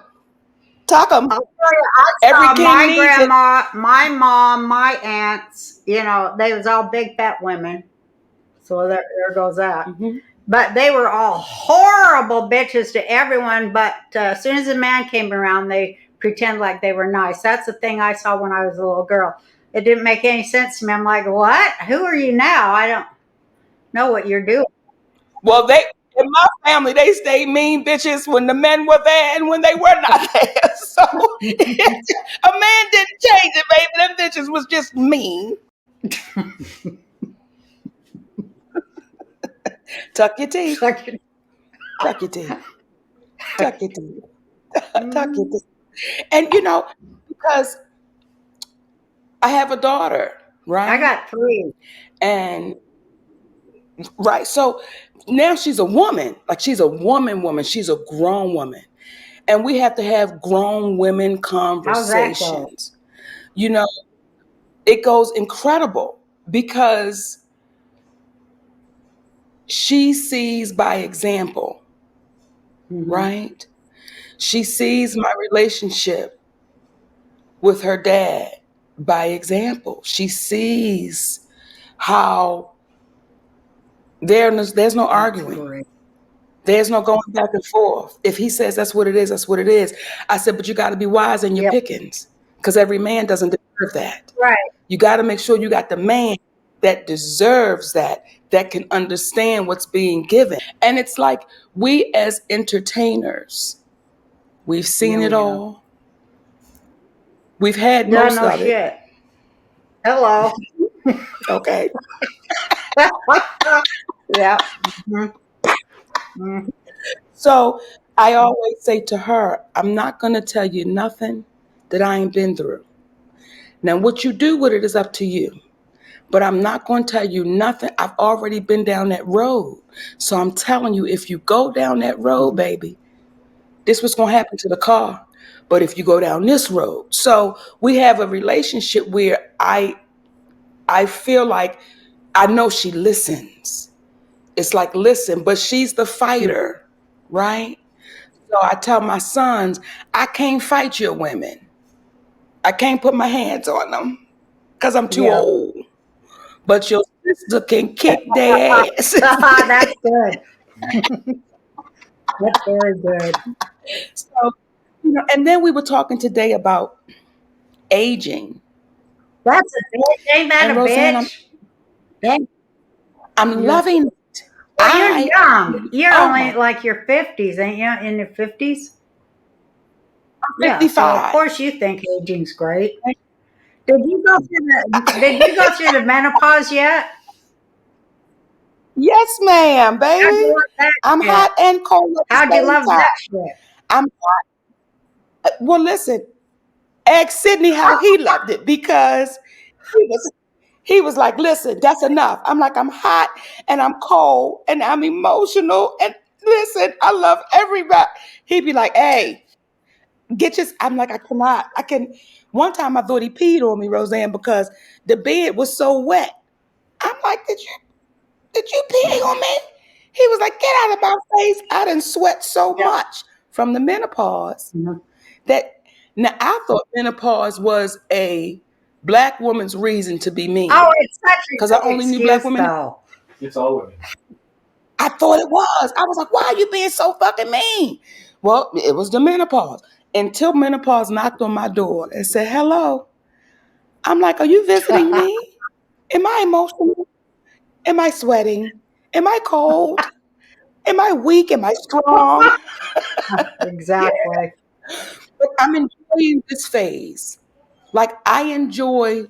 Tuck them. I'll tell you, I Every saw king my needs it. grandma, my mom, my aunts, you know, they was all big fat women. So there goes that. Mm-hmm. But they were all horrible bitches to everyone. But as soon as a man came around, they pretend like they were nice. That's the thing I saw when I was a little girl. It didn't make any sense to me. I'm like, what? Who are you now? I don't know what you're doing. Well, in my family, they stayed mean bitches when the men were there and when they were not there. So a man didn't change it, baby. Them bitches was just mean. Tuck your teeth. Tuck your teeth. Tuck your teeth. Tuck your teeth. And because I have a daughter, I right? got three. And right, so now she's a woman. Like, she's a woman. She's a grown woman. And we have to have grown women How's that go? conversations. You know, it goes incredible because she sees by example, Hmm. right? She sees my relationship with her dad by example. She sees how there's no That's arguing. great. There's no going back and forth. If he says that's what it is, that's what it is. I said, but you got to be wise in your Yep. pickings because every man doesn't deserve that. Right. You got to make sure you got the man that deserves that can understand what's being given. And it's like we as entertainers, we've seen Yeah, it we have. all. We've had Yeah, most no of it. shit. Hello. Okay. Yeah. Mhm. Mhm. So I always say to her, I'm not going to tell you nothing that I ain't been through. Now, what you do with it is up to you. But I'm not going to tell you nothing. I've already been down that road. So I'm telling you, if you go down that road, baby, this was going to happen to the car. But if you go down this road, so we have a relationship where I feel like I know she listens. It's like listen, but she's the Yeah. fighter, right? So I tell my sons, I can't fight your women. I can't put my hands on them because I'm too Yeah. old. But your sister can kick their ass. That's good. That's very good. So, and then we were talking today about aging. That's a bitch. Ain't that And a Roseanne, bitch? Thank I'm you. loving it. Well, you're young. You're Oh only my, like your 50s, ain't you? In your 50s? I'm Yeah. So of 55. course you think aging's great. Did you go through the menopause yet? Yes, ma'am, How'd you baby. love that I'm shit? hot and cold at the How'd you same love time. that shit? I'm well, listen, ask Sydney how he loved it because he was he was like, listen, that's enough. I'm like, I'm hot and I'm cold and I'm emotional. And listen, I love everybody. He'd be like, hey, get your I'm like, I cannot. I can one time I thought he peed on me, Roseanne, because the bed was so wet. I'm like, did you pee on me? He was like, get out of my face. I didn't sweat so Yep. much from the menopause Mhm. that now I thought menopause was a black woman's reason to be Oh, mean it's such a because I good only knew black excuse, women. though. It's all women. I thought it was. I was like, why are you being so fucking mean? Well, it was the menopause. Until menopause knocked on my door and said, hello. I'm like, are you visiting me? Am I emotional? Am I sweating? Am I cold? Am I weak? Am I strong? Yeah. Exactly. But I'm enjoying this phase. Like I enjoy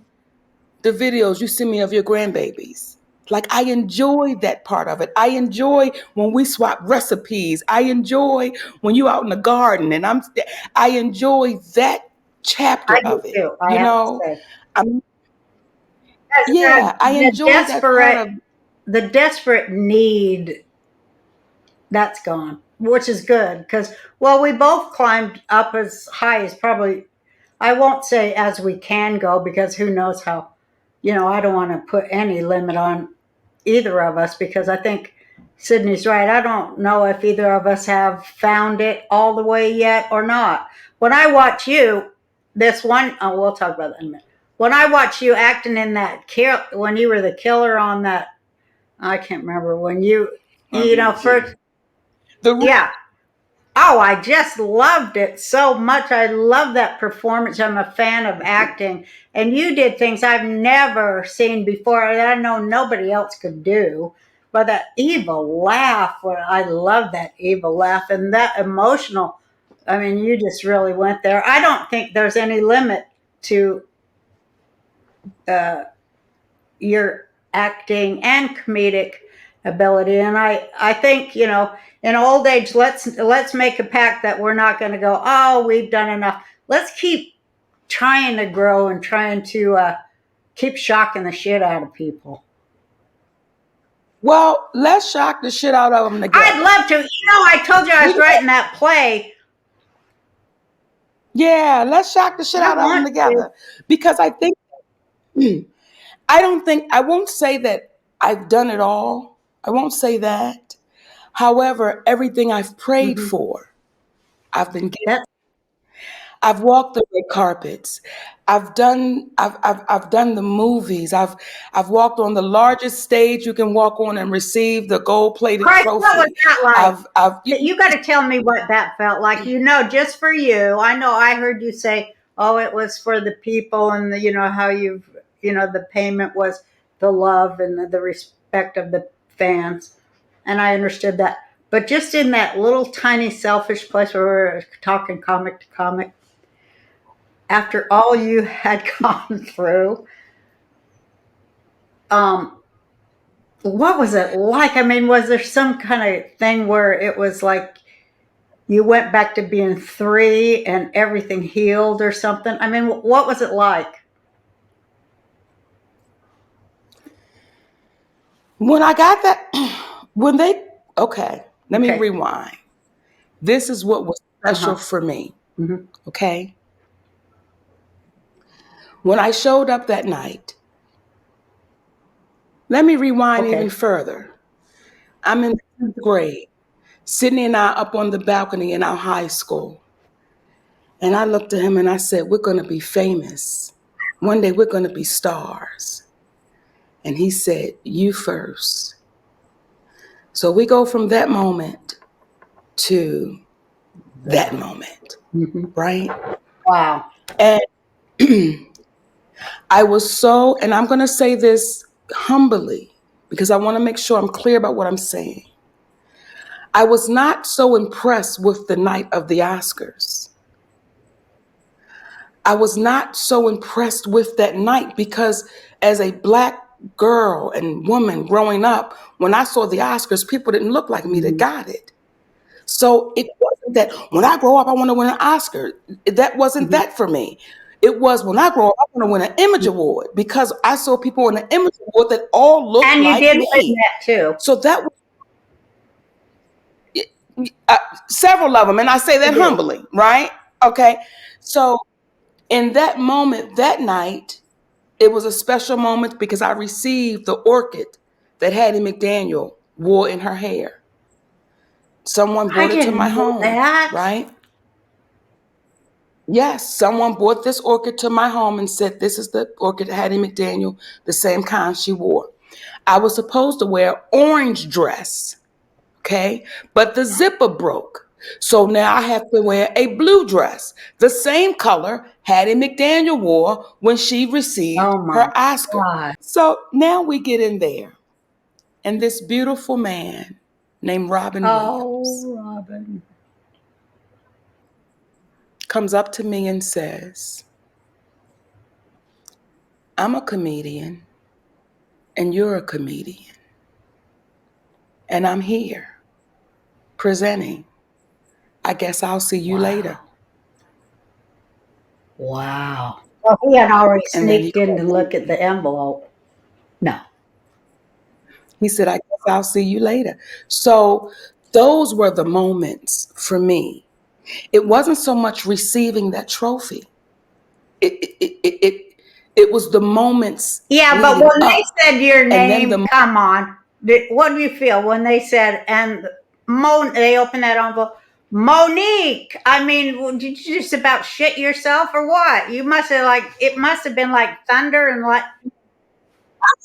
the videos you send me of your grandbabies. Like I enjoy that part of it. I enjoy when we swap recipes. I enjoy when you out in the garden and I enjoy that chapter I do of it. too, I have to say. I'm The, yeah, I the enjoy that part desperate, of the desperate need, that's gone, which is good because, well, we both climbed up as high as probably, I won't say as we can go because who knows how, I don't want to put any limit on either of us because I think Sydney's right. I don't know if either of us have found it all the way yet or not. When I watch you, we'll talk about that in a minute. When I watch you acting in that when you were the killer on that, I can't remember when On first, BET. the yeah. Oh, I just loved it so much. I love that performance. I'm a fan of acting. And you did things I've never seen before that I know nobody else could do. But that evil laugh, I love that evil laugh and that emotional. I mean, you just really went there. I don't think there's any limit to uh, your acting and comedic ability. And I think, in old age, let's make a pact that we're not going to go, oh, we've done enough. Let's keep trying to grow and trying to keep shocking the shit out of people. well, let's shock the shit out of them I'd together. love to. I told you I We was writing that play. Yeah, let's shock the shit I out of them want to. together because I think I don't think I won't say that I've done it all. I won't say that. However, everything I've prayed Mhm. for, I've been gay. That I've walked the red carpets. I've done the movies. I've walked on the largest stage you can walk on and receive the gold-plated Christ, what was trophy. that like? I've You got to tell me what that felt like. Just for you. I know I heard you say, "Oh, it was for the people," and how the payment was the love and the respect of the fans, and I understood that. But just in that little tiny selfish place where we're talking comic to comic, after all you had gone through, um, what was it like? I mean, was there some kind of thing where it was like you went back to being three and everything healed or something? I mean, what was it like? when I got that when they okay, let me Okay. rewind. This is what was Uh special huh. for me, Hmm. okay? When I showed up that night, let me rewind even Okay. further. I'm in the 10th grade. Sydney and I up on the balcony in our high school. And I looked at him and I said, we're going to be famous. One day we're going to be stars. And he said, you first. So we go from that moment to that moment, Hmm. right? Wow. And I was so, and I'm going to say this humbly because I want to make sure I'm clear about what I'm saying. I was not so impressed with the night of the Oscars. I was not so impressed with that night because as a black girl and woman growing up, when I saw the Oscars, people didn't look like me that Hmm. got it. So it wasn't that when I grow up, I want to win an Oscar. That wasn't Hmm. that for me. It was when I grow up, I want to win an Image Award because I saw people in an Image Award that all looked And you like did win me. that too. So that was uh, several of them. And I say You that did. humbly, right? Okay. So in that moment, that night, it was a special moment because I received the orchid that Hattie McDaniel wore in her hair. Someone I brought it to my didn't know home, that. right? Yes, someone brought this orchid to my home and said, this is the orchid Hattie McDaniel, the same kind she wore. I was supposed to wear an orange dress, okay? But the zipper broke. So now I have to wear a blue dress, the same color Hattie McDaniel wore when she received Oh my her Oscar. God. So now we get in there, and this beautiful man named Robin Williams Oh, Robin. comes up to me and says, I'm a comedian, and you're a comedian, and I'm here presenting. I guess I'll see you later. Wow. Wow. Well, he had already And then he sneaked in called to me. look at the envelope. No. He said, I guess I'll see you later. So those were the moments for me. It wasn't so much receiving that trophy. It was the moments Yeah, but leading when they up. said your And then name, come on. What do you feel when they said, and they opened that envelope? Monique, I mean, did you just about shit yourself or what? You must have it must have been like thunder and like,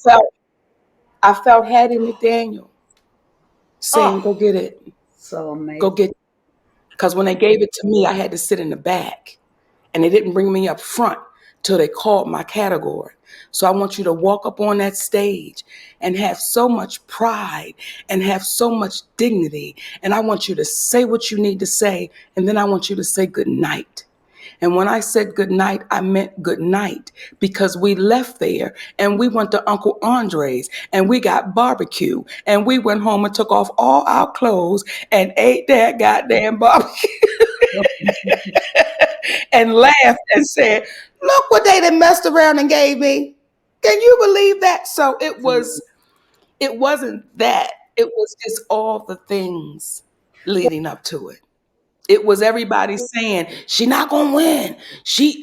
felt I felt Hattie McDaniel saying, oh, go get it. so Go amazing. get it. Because when they gave it to me, I had to sit in the back. And they didn't bring me up front till they called my category. So I want you to walk up on that stage and have so much pride and have so much dignity. And I want you to say what you need to say. And then I want you to say good night. And when I said good night, I meant good night because we left there and we went to Uncle Andre's and we got barbecue and we went home and took off all our clothes and ate that goddamn barbecue and laughed and said, look what they done messed around and gave me. Can you believe that? So it wasn't that. It was just all the things leading up to it. It was everybody saying, she not gonna win. She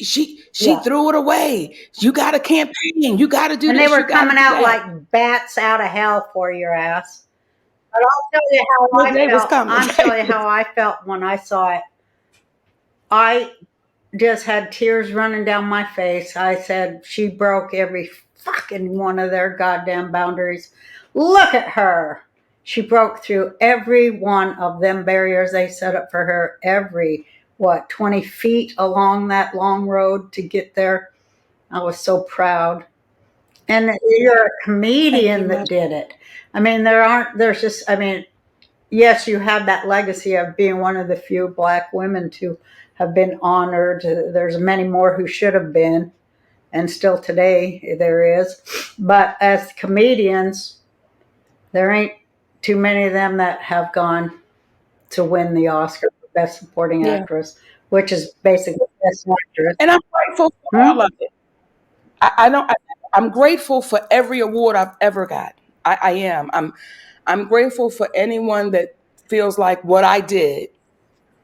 Yeah. threw it away. You gotta campaign. You gotta do And they this. You were gotta coming do out that. like bats out of hell for your ass. But I'll tell you how Well, I they was felt. coming. I'm telling you how I felt when I saw it. I just had tears running down my face. I said, she broke every fucking one of their goddamn boundaries. Look at her. She broke through every one of them barriers they set up for her, every, 20 feet along that long road to get there. I was so proud. And you're a comedian that did it. I mean, yes, you have that legacy of being one of the few Black women to have been honored. There's many more who should have been, and still today there is. But as comedians, there ain't too many of them that have gone to win the Oscar for Best Supporting Actress, which is basically Best Actress. And I'm grateful for all of it. I'm grateful for every award I've ever got. I am. I'm grateful for anyone that feels like what I did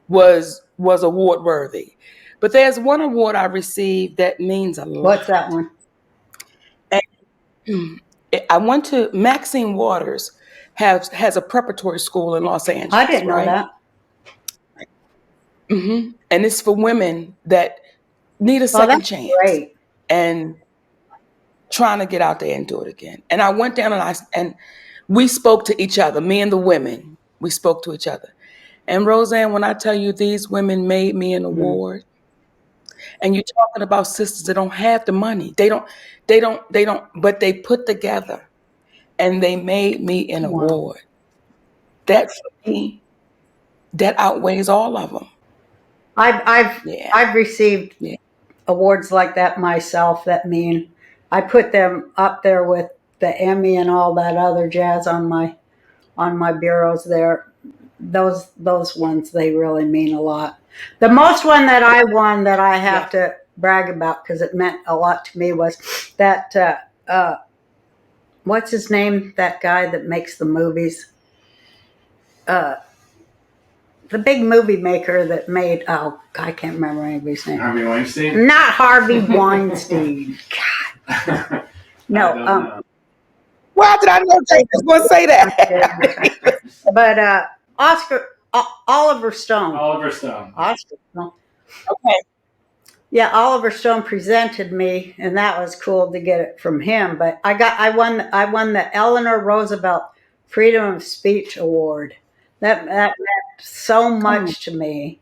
was award worthy. But there's one award I received that means a lot. What's that one? And I went to Maxine Waters has a preparatory school in Los Angeles. I didn't know that. Mm-hmm. And it's for women that need a second chance. Great. And trying to get out there and do it again. And I went down and we spoke to each other, me and the women. We spoke to each other. And Roseanne, when I tell you these women made me an award, and you're talking about sisters that don't have the money. They don't, but they put together and they made me an award. That for me, that outweighs all of them. I've received awards like that myself that mean I put them up there with the Emmy and all that other jazz on my bureaus there. Those ones, they really mean a lot. The most one that I won that I have to brag about because it meant a lot to me was that what's his name? That guy that makes the movies. The big movie maker that made, I can't remember anybody's name. Harvey Weinstein? Not Harvey Weinstein. God. No. Well, did I know Jake was going to say that? But Oliver Stone. Oliver Stone. Oscar Stone. Okay. Yeah, Oliver Stone presented me, and that was cool to get it from him. But I won the Eleanor Roosevelt Freedom of Speech Award. That meant so much to me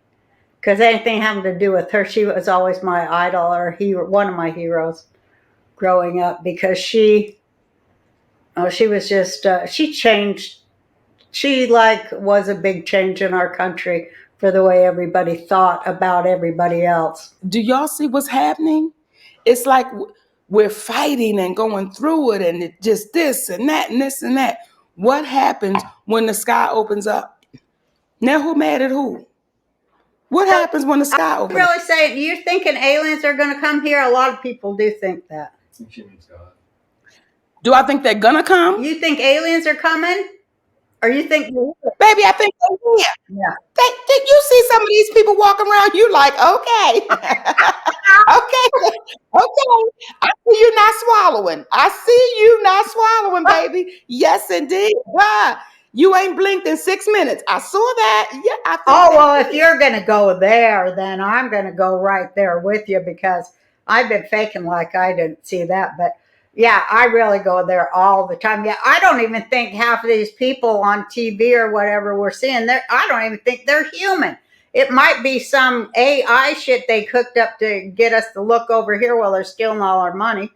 because anything having to do with her, she was always my idol or one of my heroes growing up because she was just she changed. She was a big change in our country for the way everybody thought about everybody else. Do y'all see what's happening? It's like we're fighting and going through it, and it just this and that and this and that. What happens when the sky opens up? Now who mad at who? What happens when the sky opens up? Really saying, you're thinking aliens are going to come here? A lot of people do think that. I think she means God. Do I think they're going to come? You think aliens are coming? Or you think... Baby, I think they will. Yeah. You see some of these people walking around, you like, okay. Okay. I see you not swallowing. Baby. Yes, indeed. Wow. You ain't blinked in 6 minutes. I saw that. Yeah. Well, if you're going to go there, then I'm going to go right there with you because I've been faking like I didn't see that. But yeah, I really go there all the time. Yeah, I don't even think half of these people on TV or whatever we're seeing there, I don't even think they're human. It might be some AI shit they cooked up to get us to look over here while they're stealing all our money.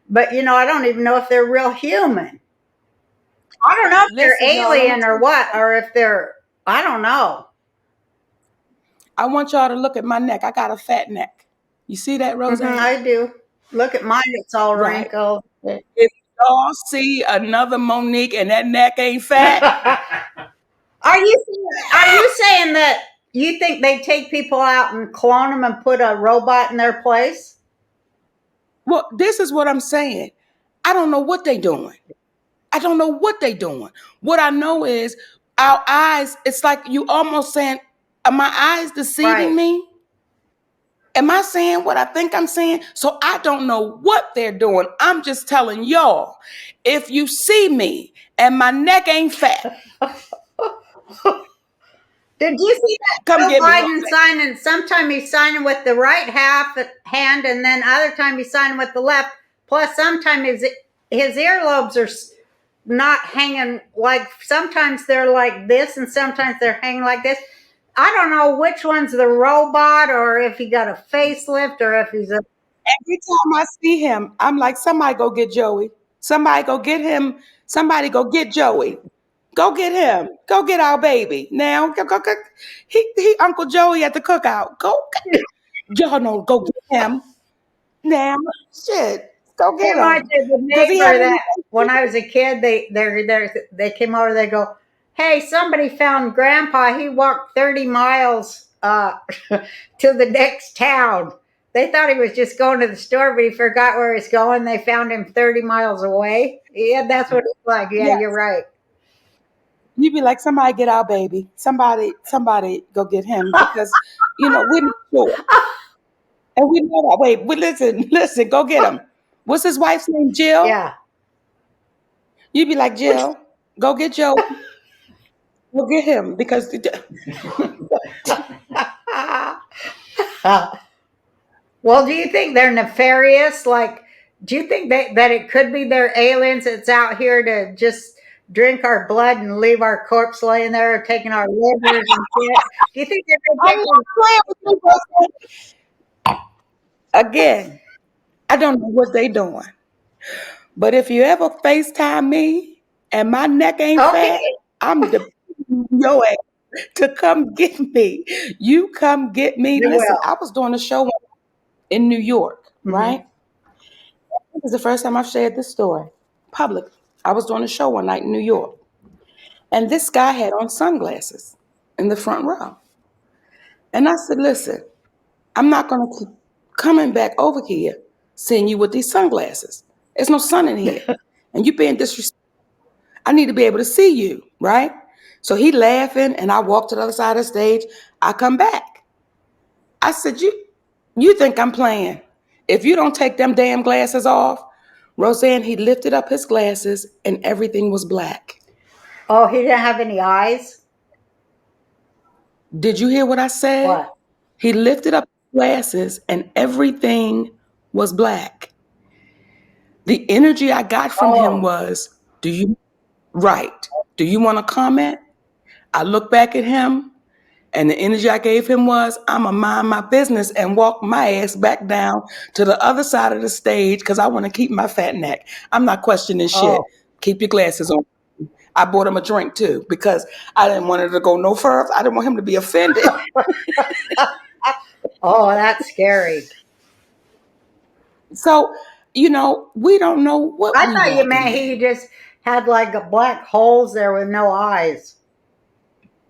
But, I don't even know if they're real human. I don't know if they're alien or what, or if they're, I don't know. I want y'all to look at my neck. I got a fat neck. You see that, Roseanne? I do. Look at mine. It's all wrinkled. If y'all see another Monique and that neck ain't fat. Are you saying that you think they take people out and clone them and put a robot in their place? Well, this is what I'm saying. I don't know what they're doing. What I know is our eyes, it's like you almost saying, are my eyes deceiving me? Am I saying what I think I'm saying? So I don't know what they're doing. I'm just telling y'all, if you see me and my neck ain't fat. Did you see that Come Joe get me. Biden signing? Sometimes he's signing with the right hand, and then other time he's signing with the left. Plus, sometimes his earlobes are not hanging like. Sometimes they're like this, and sometimes they're hanging like this. I don't know which one's the robot, or if he got a facelift, or if he's a. Every time I see him, I'm like, somebody go get Joey. Somebody go get him. Somebody go get Joey. Go get him. Go get our baby. Now, go. He Uncle Joey at the cookout. Y'all know, go get him. Now, shit. Go get It might him. be the Does he have neighbor any? that when I was a kid, they came over. They go, "Hey, somebody found Grandpa. He walked 30 miles to the next town." They thought he was just going to the store, but he forgot where he's going. They found him 30 miles away. Yeah, that's what it's like. Yeah, Yes. you're right. You'd be like, somebody get our baby. Somebody go get him. Because, we're not sure. And we know that. Wait, listen, go get him. What's his wife's name? Jill? Yeah. You'd be like, Jill, go get Joe. Go get him. Because Well, do you think they're nefarious? Like, do you think that it could be they're aliens that's out here to just drink our blood and leave our corpse laying there, taking our livers and shit? Do you think they're I'm going not playing with you, Roseanne. Again, I don't know what they doing. But if you ever FaceTime me and my neck ain't okay? fat, I'm depending on your ass to come get me. You come get me. They Listen, will. I was doing a show in New York, Mm-hmm. right? This is the first time I've shared this story publicly. I was doing a show one night in New York, and this guy had on sunglasses in the front row. And I said, listen, I'm not going to keep coming back over here seeing you with these sunglasses. There's no sun in here. And you being disrespectful. I need to be able to see you, right? So he laughing, and I walk to the other side of the stage. I come back. I said, you think I'm playing? If you don't take them damn glasses off, Roseanne, he lifted up his glasses and everything was black. Oh, he didn't have any eyes? Did you hear what I said? What? He lifted up his glasses and everything was black. The energy I got from him Oh, was, do you want to comment? I look back at him, and the energy I gave him was, I'm going to mind my business and walk my ass back down to the other side of the stage because I want to keep my fat neck. I'm not questioning shit. oh, Keep your glasses on. I bought him a drink too because I didn't want it to go no further. I didn't want him to be offended. oh, that's scary. So, we don't know what I we thought you walking meant in. he just had like a black holes there with no eyes.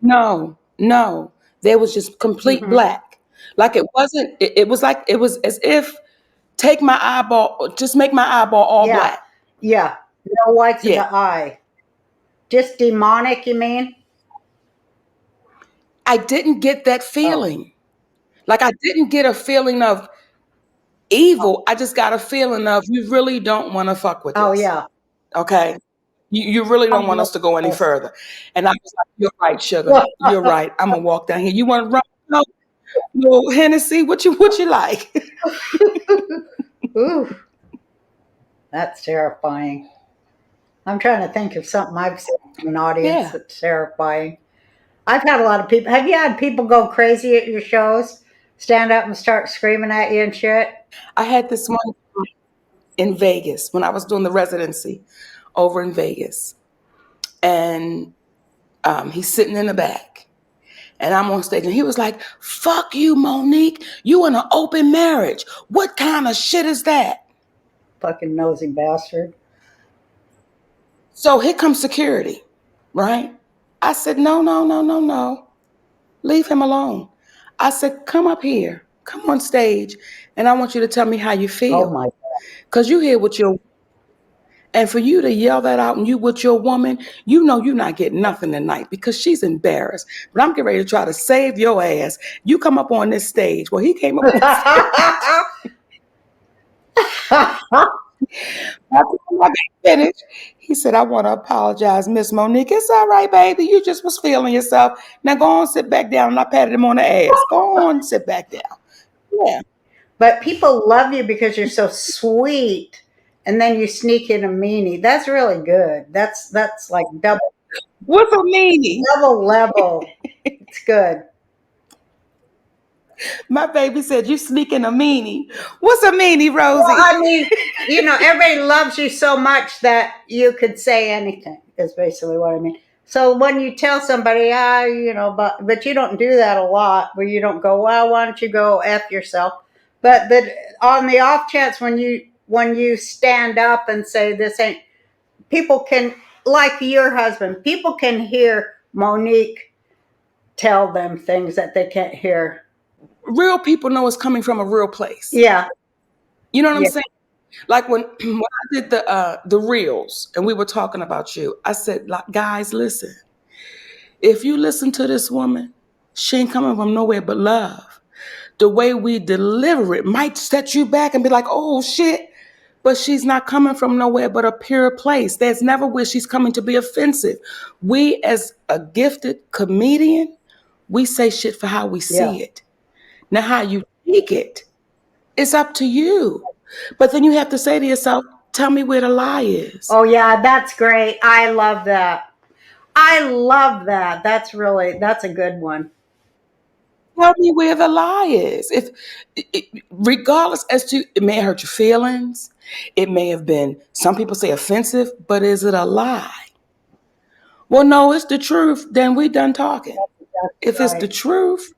No. There was just complete Mm-hmm. black. Like it wasn't, it was like, it was as if just make my eyeball all Yeah. black. Yeah. No whites in Yeah. the eye. Just demonic, you mean? I didn't get that Oh. feeling. Like I didn't get a feeling of evil. I just got a feeling of you really don't want to fuck with Oh, this. yeah. Okay. You really don't want us to go any further. And I was like, you're right, sugar. You're right. I'm gonna walk down here. You want to run? No, Hennessy, what you like? Ooh, that's terrifying. I'm trying to think of something I've seen in an audience Yeah. that's terrifying. I've had a lot of people. Have you had people go crazy at your shows? Stand up and start screaming at you and shit? I had this one in Vegas when I was doing the residency over in Vegas. And he's sitting in the back. And I'm on stage and he was like, fuck you, Monique. You in an open marriage. What kind of shit is that? Fucking nosy bastard. So here comes security, right? I said, no. Leave him alone. I said, come up here. Come on stage. And I want you to tell me how you Oh feel. my God. Because you here with and for you to yell that out and you with your woman, you know you're not getting nothing tonight because she's embarrassed. But I'm getting ready to try to save your ass. You come up on this stage. Well, he came up on stage. After I finished, he said, I want to apologize, Miss Monique. It's all right, baby. You just was feeling yourself. Now go on, sit back down. And I patted him on the ass. Go on, sit back down. Yeah. But people love you because you're so sweet, and then you sneak in a meanie. That's really good. That's like What's a meanie? double level. It's good. My baby said, you sneaking a meanie. What's a meanie, Rosie? Well, I mean, everybody loves you so much that you could say anything, is basically what I mean. So when you tell somebody, but you don't do that a lot, where you don't go, well, why don't you go F yourself? But that on the off chance when you stand up and say this ain't, people can, like your husband, people can hear Monique tell them things that they can't hear. Real people know it's coming from a real place. Yeah. You know what I'm Yeah. saying? Like when I did the reels and we were talking about you, I said, like, guys, listen. If you listen to this woman, she ain't coming from nowhere but love. The way we deliver it might set you back and be like, oh shit, but she's not coming from nowhere but a pure place. There's never where she's coming to be offensive. We, as a gifted comedian, we say shit for how we see it. Now, how you take it, it's up to you. But then you have to say to yourself, tell me where the lie is. Oh yeah, that's great. I love that. I love that. That's a good one. Tell me where the lie is. Regardless as to, it may hurt your feelings. It may have been, some people say offensive, but is it a lie? Well, no, it's the truth. Then we done talking. If it's the truth.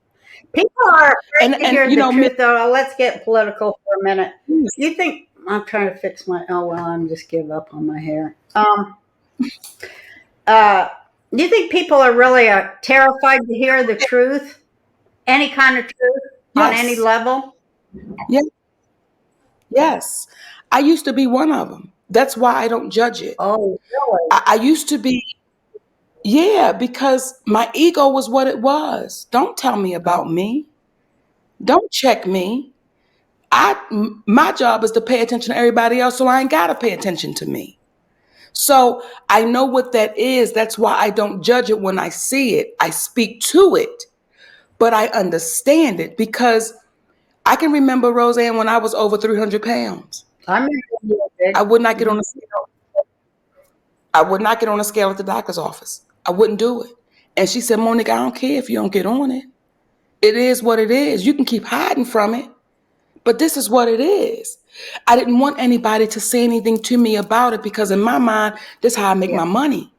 People are afraid to hear the me, truth, though. Let's get political for a minute. You think, I'm trying to fix I'm just give up on my hair. You think people are really terrified to hear the truth? Any kind of truth on any level? Yeah. Yes. I used to be one of them. That's why I don't judge it. Oh, really? I used to be, because my ego was what it was. Don't tell me about me. Don't check me. My job is to pay attention to everybody else, so I ain't got to pay attention to me. So I know what that is. That's why I don't judge it when I see it. I speak to it, but I understand it because I can remember, Roseanne, when I was over 300 pounds. I would not get on a scale. I would not get on a scale at the doctor's office. I wouldn't do it. And she said, Monique, I don't care if you don't get on it. It is what it is. You can keep hiding from it, but this is what it is. I didn't want anybody to say anything to me about it because in my mind, this is how I make my money.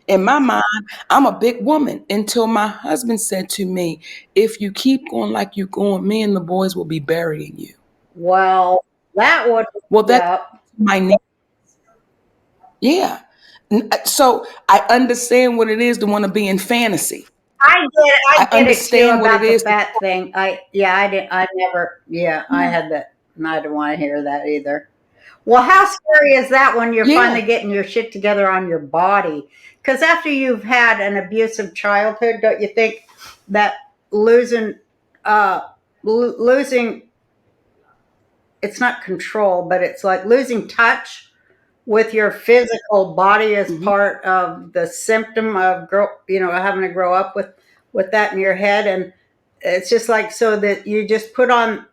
In my mind, I'm a big woman until my husband said to me, if you keep going like you're going, me and the boys will be burying you. Well, that would. Well, that's my name. Yeah. So I understand what it is to want to be in fantasy. I did it too about the fat thing. I had that, and I didn't want to hear that either. Well, how scary is that when you're finally getting your shit together on your body? Because after you've had an abusive childhood, don't you think that losing, it's not control, but it's like losing touch with your physical body is part of the symptom of having to grow up with that in your head. And it's just like, so that you just put on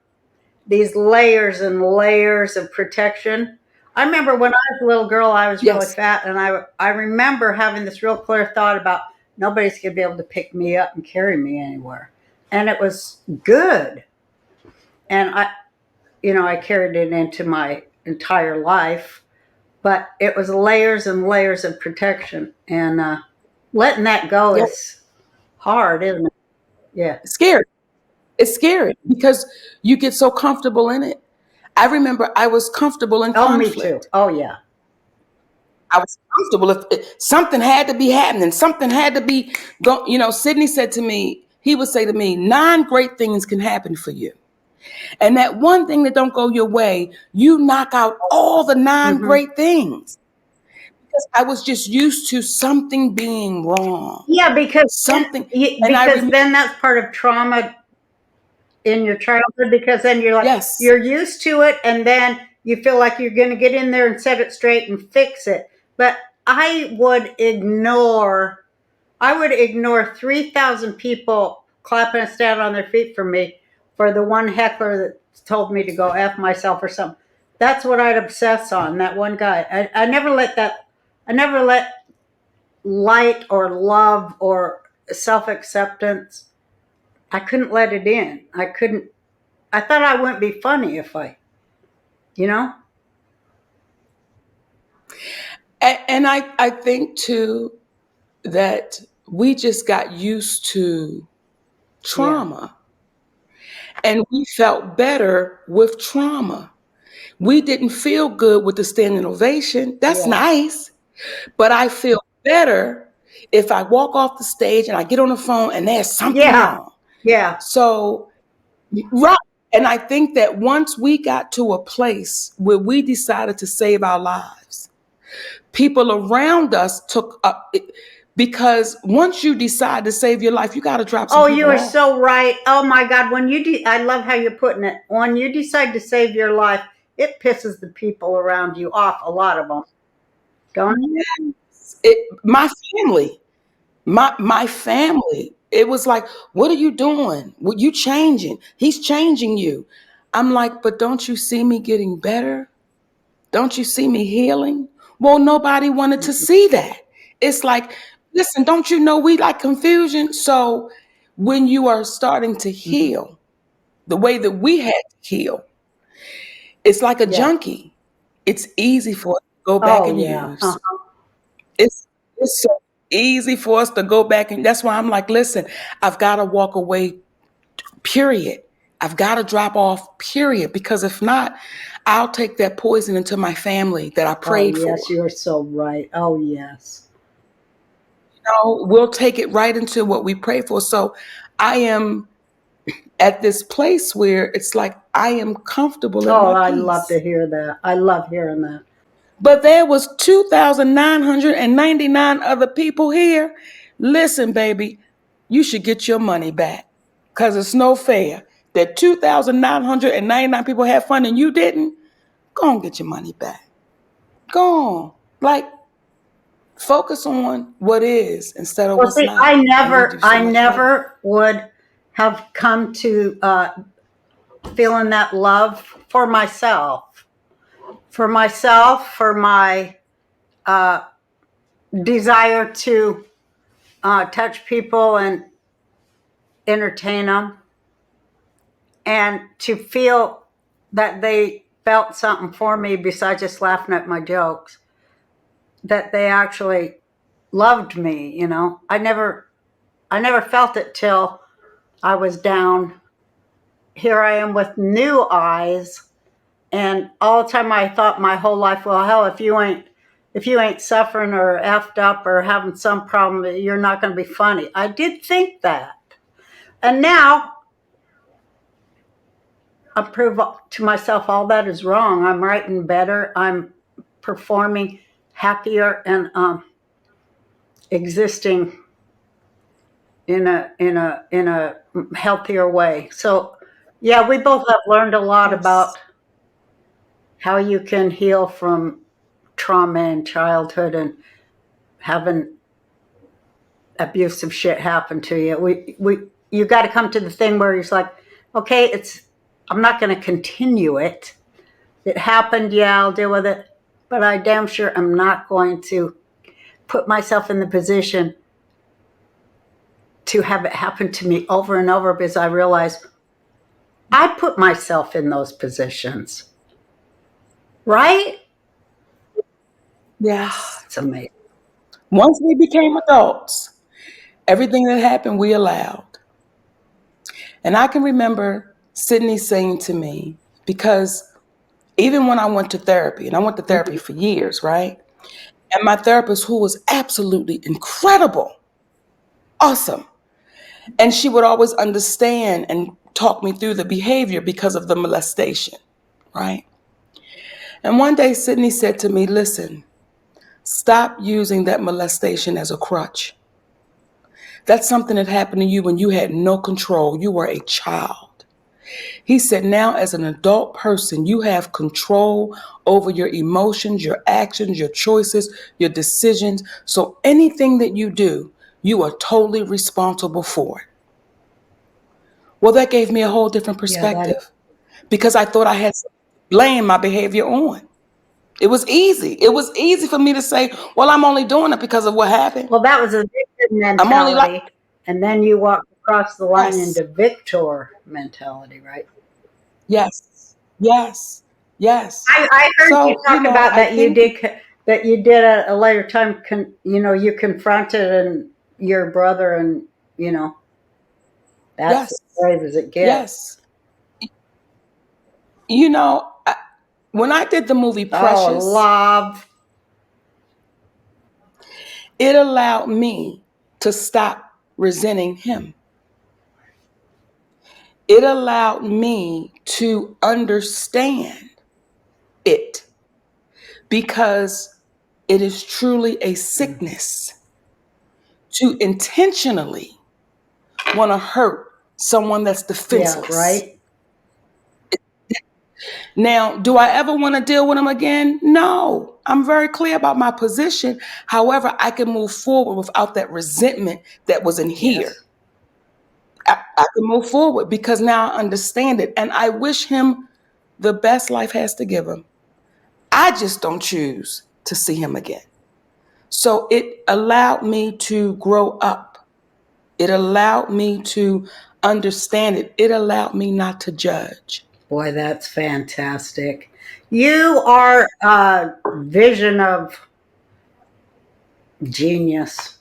these layers and layers of protection. I remember when I was a little girl, I was really fat, and I remember having this real clear thought about nobody's going to be able to pick me up and carry me anywhere. And it was good. And I carried it into my entire life, but it was layers and layers of protection, and letting that go is hard, isn't it? Yeah. Scary. It's scary because you get so comfortable in it. I remember I was comfortable in conflict. Me too. Oh, yeah. I was comfortable. If something had to be happening, something had to be going. Sidney said to me, he would say to me, 9 great things can happen for you. And that one thing that don't go your way, you knock out all the 9 great things. Because I was just used to something being wrong. Yeah, because something. Then that's part of trauma in your childhood, because then you're like, you're used to it, and then you feel like you're going to get in there and set it straight and fix it. But I would ignore 3,000 people clapping and standing on their feet for me for the one heckler that told me to go F myself or something. That's what I'd obsess on, that one guy. I never let light or love or self-acceptance, I couldn't let it in. I thought I wouldn't be funny if you know? And I think too that we just got used to trauma, and we felt better with trauma. We didn't feel good with the standing ovation. That's Yeah. nice. But I feel better if I walk off the stage and I get on the phone and there's something Yeah. wrong. Yeah. So, right. And I think that once we got to a place where we decided to save our lives, people around us took up, because once you decide to save your life, you got to drop some Oh, people you are off. so right. Oh my God. I love how you're putting it. When you decide to save your life, it pisses the people around you off, a lot of them. Don't it? Yes. My family, it was like, what are you doing? What you changing? He's changing you. I'm like, but don't you see me getting better? Don't you see me healing? Well, nobody wanted to see that. It's like, listen, don't you know we like confusion? So when you are starting to heal the way that we had to heal, it's like a Yeah. junkie. It's easy for us to go back Oh and yeah. use. It's so easy for us to go back, and that's why I'm like, listen, I've got to walk away, period. I've got to drop off, period, because if not, I'll take that poison into my family that I Oh prayed yes, for. you're so right. Oh yes. We'll take it right into what we pray for. So I am at this place where it's like I am comfortable in Oh, my I love to peace. hear that. I love hearing that. But there was 2,999 other people here. Listen, baby, you should get your money back, because it's no fair that 2,999 people had fun and you didn't. Go on, get your money back. Go on. Like, focus on what is instead of Well, what's see, not. And we do so I much better. never would have come to feeling that love for myself, for my desire to touch people and entertain them, and to feel that they felt something for me besides just laughing at my jokes, that they actually loved me. I never felt it till I was down. Here I am with new eyes, and all the time I thought my whole life, well, hell, if you ain't suffering or effed up or having some problem, you're not going to be funny. I did think that, and now I prove to myself all that is wrong. I'm writing better. I'm performing happier and existing in a healthier way. So, yeah, we both have learned a lot about Yes. how you can heal from trauma in childhood and having abusive shit happen to you. You got to come to the thing where he's like, okay, I'm not going to continue it. It happened, yeah, I'll deal with it, but I damn sure am not going to put myself in the position to have it happen to me over and over, because I realize I put myself in those positions, right? Yes. It's amazing. Once we became adults, everything that happened, we allowed. And I can remember Sydney saying to me, because even when I went to therapy, and I went to therapy for years, right? And my therapist, who was absolutely incredible, awesome. And she would always understand and talk me through the behavior because of the molestation, right? And one day Sydney said to me, listen, stop using that molestation as a crutch. That's something that happened to you when you had no control. You were a child. He said, now as an adult person, you have control over your emotions, your actions, your choices, your decisions. So anything that you do, you are totally responsible for it. Well, that gave me a whole different Yeah, perspective because I thought I had to blame my behavior on. It was easy. It was easy for me to say, well, I'm only doing it because of what happened. well, that was a victim I'm only like, mentality. And then you walked across the line yes, into victor mentality, right? yes, yes, yes. I heard you So, talk about I that you think, did that you did at a later time. You confronted your brother, and that's as yes, brave as it gets. yes. You know, I, when I did the movie Oh, Precious, love. it allowed me to stop resenting him. It allowed me to understand it because it is truly a sickness to intentionally want to hurt someone that's Yeah, defenseless. right. Now, do I ever want to deal with him again? No. I'm very clear about my position. However, I can move forward without that resentment that was in here. Yes. I can move forward because now I understand it. And I wish him the best life has to give him. I just don't choose to see him again. So it allowed me to grow up. It allowed me to understand it. It allowed me not to judge. Boy, that's fantastic. You are a vision of genius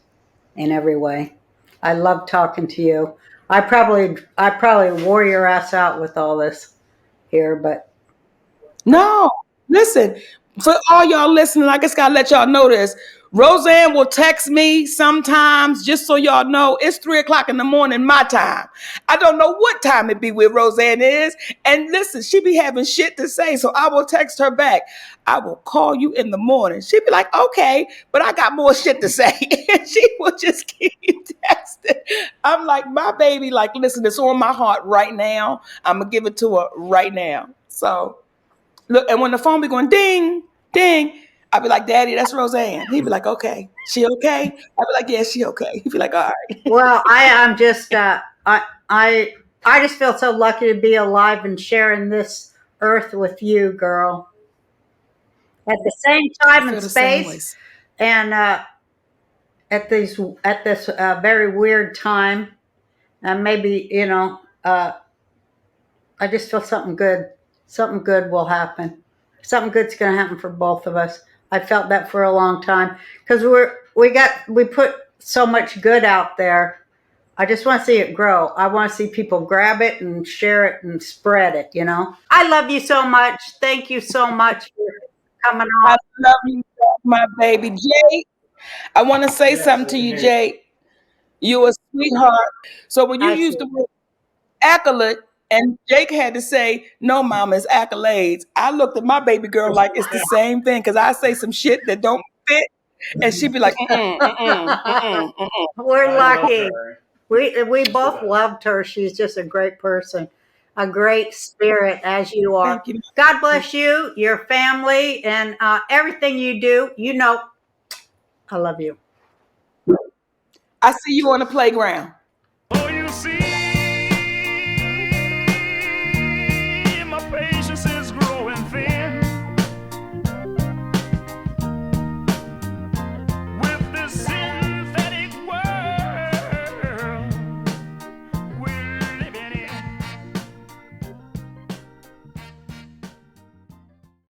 in every way. I love talking to you. I probably wore your ass out with all this here, but No, listen, for all y'all listening, I just gotta let y'all know this. Roseanne will text me sometimes, just so y'all know, it's 3 o'clock in the morning, my time. I don't know what time it be where Roseanne is. And listen, she be having shit to say, so I will text her back. I will call you in the morning. She'd be like, okay, but I got more shit to say. And she will just keep texting. I'm like, my baby, like, listen, it's on my heart right now. I'm gonna give it to her right now. So look, and when the phone be going ding, ding, I'd be like, Daddy, that's Roseanne. He'd be like, okay. She okay? I'd be like, yeah, she okay. He'd be like, all right. well, I'm just I just feel so lucky to be alive and sharing this earth with you, girl. At the same I time and feel the same space, way. and at this very weird time, and maybe I just feel something good will happen. Something good's going to happen for both of us. I felt that for a long time because we put so much good out there. I just want to see it grow. I want to see people grab it and share it and spread it. I love you so much. Thank you so much for coming on. I love you, my baby. Jay, I want to say Yes, something to same you, here. Jay. You a sweetheart. So when you I use see. the word accolade, and Jake had to say, no, mama, it's accolades. I looked at my baby girl like it's the same thing because I say some shit that don't fit, and she'd be like, mm-mm, mm-mm, mm-mm, mm-mm. We're I love lucky. her. We She's the both best. loved her. She's just a great person, a great spirit as you are. Thank you. God bless you, your family, and everything you do. I love you. I see you on the playground.